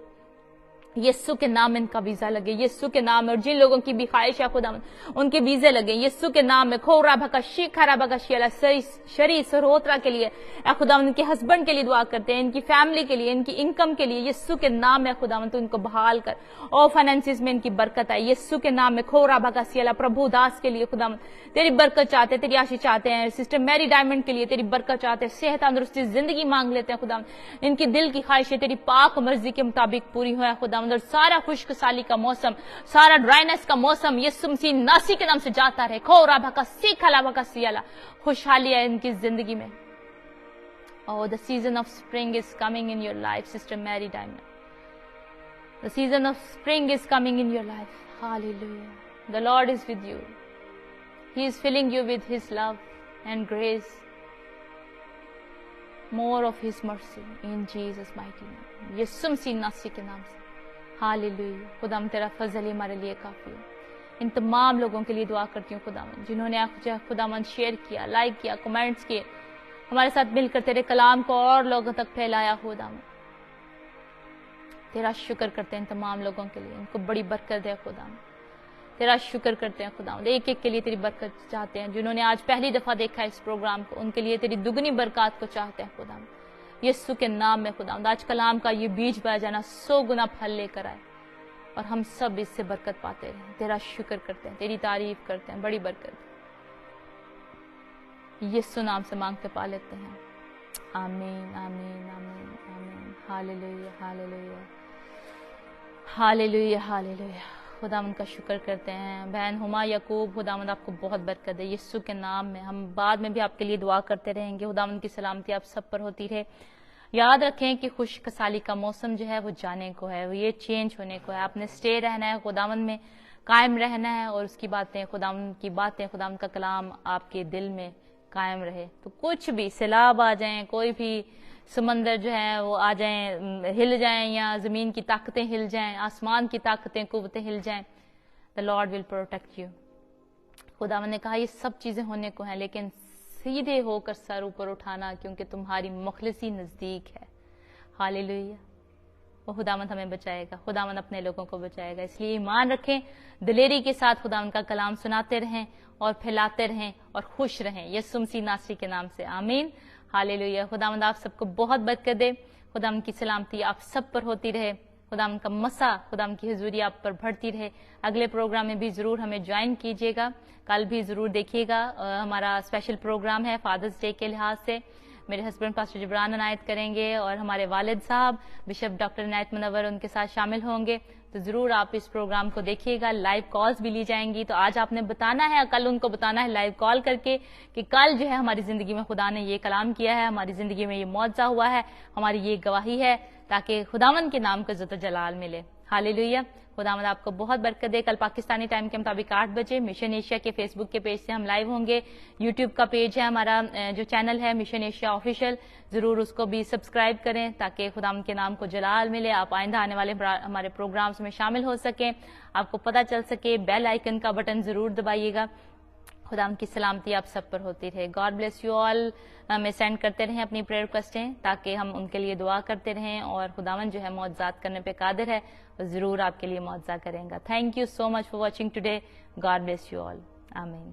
यीशु के नाम में। इनका वीजा लगे यीशु के नाम में, और जिन लोगों की भी ख्वाहिश है खुदावंद उनके वीजे लगे यीशु के नाम में। खोरा भका शिखरा भका शियाला शरी सरोत्रा के लिए खुदावंद, इनके हस्बैंड के लिए दुआ करते हैं, इनकी फैमिली के लिए, इनकी इनकम के लिए यीशु के नाम में खुदावंद, तो इनको बहाल कर और फाइनेंसिस में इनकी बरकत आए यीशु के नाम में। खोरा भका शियाला प्रभु दास के लिए खुदावंद तेरी बरकत चाहते हैं, तेरी आशीष चाहते हैं। सिस्टर मैरी डायमंड के लिए तेरी बरकत चाहते हैं, सेहत तंदुरुस्ती जिंदगी मांग लेते हैं खुदावंद, इनकी दिल की ख्वाहिशें तेरी पाक मर्जी के मुताबिक पूरी हो खुदावंद। और सारा खुश्क साली का मौसम, सारा ड्राइनेस का मौसम यीशु मसीह नासरी के नाम से जाता रहे। खोरा भका सीखला भका सियाला, खुशहाली है इनकी जिंदगी में। Oh, the season of spring is coming in your life, Sister Mary Diamond. The season of spring is coming in your life. Hallelujah. The Lord is with you. He is filling you with His love and grace. More of His mercy in Jesus' mighty name. यीशु मसीह नासरी के नाम से। Hallelujah. खुदाम तेरा फजल ही हमारे लिए काफी है। इन तमाम लोगों के लिए दुआ करती हूँ खुदावन, जिन्होंने खुदावन शेयर किया, लाइक किया, कमेंट्स किए, हमारे साथ मिलकर तेरे कलाम को और लोगों तक फैलाया। खुदावन तेरा शुक्र करते हैं इन तमाम लोगों के लिए, इनको बड़ी बरकत दे खुदावन। तेरा शुक्र करते हैं खुदावन, एक एक के लिए तेरी बरकत चाहते हैं। जिन्होंने आज पहली दफा देखा इस प्रोग्राम को, उनके लिए तेरी दुगनी बरकत को चाहते हैं खुदावन, यीशु के नाम में खुदावन। आज कलाम का ये बीज बह जाना 100 गुना फल लेकर आए और हम सब इससे बरकत पाते रहे। तेरा शुक्र करते हैं, तेरी तारीफ करते हैं, बड़ी बरकत यीशु नाम से मांगते पा लेते हैं। आमीन आमीन आमीन आमीन। Hallelujah hallelujah hallelujah hallelujah. खुदावंद का शुक्र करते हैं। बहन हुमा यकूब, खुदावंद आपको बहुत बरकत दे यीशु के नाम में। हम बाद में भी आपके लिए दुआ करते रहेंगे। खुदावंद की सलामती आप सब पर होती रहे। याद रखें कि खुशकसाली का मौसम जो है वो जाने को है, वो ये चेंज होने को है। आपने स्टे रहना है, खुदावंद में कायम रहना है, और उसकी बातें, खुदावंद की बातें, खुदावंद का कलाम आपके दिल में कायम रहे। तो कुछ भी सैलाब आ जाएं, कोई भी समंदर जो है वो आ जाएं, हिल जाएं, या जमीन की ताकतें हिल जाएं, आसमान की ताकतें कुव्वतें हिल जाएं, the Lord will protect you. खुदावंद ने कहा ये सब चीजें होने को हैं, लेकिन सीधे होकर सर ऊपर उठाना, क्योंकि तुम्हारी मुखलिसी नजदीक है। हालेलुया। वो खुदावंद हमें बचाएगा, खुदावंद अपने लोगों को बचाएगा। इसलिए ईमान रखें, दिलेरी के साथ खुदावंद का कलाम सुनाते रहें और फैलाते रहें और खुश रहें यीशु मसीह नासरी के नाम से। आमीन हालेलुया। खुदावंद आप सबको बहुत बरकत दे। खुदावंद की सलामती आप सब पर होती रहे। खुदावंद का मसा, खुदावंद की हुजूरी आप पर बढ़ती रहे। अगले प्रोग्राम में भी जरूर हमें ज्वाइन कीजिएगा, कल भी जरूर देखिएगा। हमारा स्पेशल प्रोग्राम है फादर्स डे के लिहाज से। میرے ہسبینڈ پاسٹر جبران عنایت کریں گے اور ہمارے والد صاحب بشپ ڈاکٹر عنایت منور ان کے ساتھ شامل ہوں گے. تو ضرور آپ اس پروگرام کو دیکھیے گا. لائیو کالز بھی لی جائیں گی. تو آج آپ نے بتانا ہے, کل ان کو بتانا ہے لائیو کال کر کے کہ کل جو ہے ہماری زندگی میں خدا نے یہ کلام کیا ہے, ہماری زندگی میں یہ معجزہ ہوا ہے, ہماری یہ گواہی ہے, تاکہ خداوند کے نام کو عزت و جلال ملے. ہاللیلویہ. خداوند آپ کو بہت برکت دے. کل پاکستانی ٹائم کے مطابق 8 بجے مشن ایشیا کے فیس بک کے پیج سے ہم لائیو ہوں گے. یوٹیوب کا پیج ہے ہمارا, جو چینل ہے مشن ایشیا آفیشیل, ضرور اس کو بھی سبسکرائب کریں تاکہ خداوند کے نام کو جلال ملے. آپ آئندہ آنے والے ہمارے پروگرامز میں شامل ہو سکیں, آپ کو پتہ چل سکے. بیل آئیکن کا بٹن ضرور دبائیے گا. خداوند کی سلامتی آپ سب پر ہوتی رہے. گاڈ بلیس یو آل. ہمیں سینڈ کرتے رہیں اپنی پریئر ریکویسٹیں تاکہ ہم ان کے لیے دعا کرتے رہیں, اور خداوند جو ہے معجزات کرنے پہ قادر ہے, وہ ضرور آپ کے لیے معجزہ کریں گا. Thank you so much for watching today. God bless you all. آمین.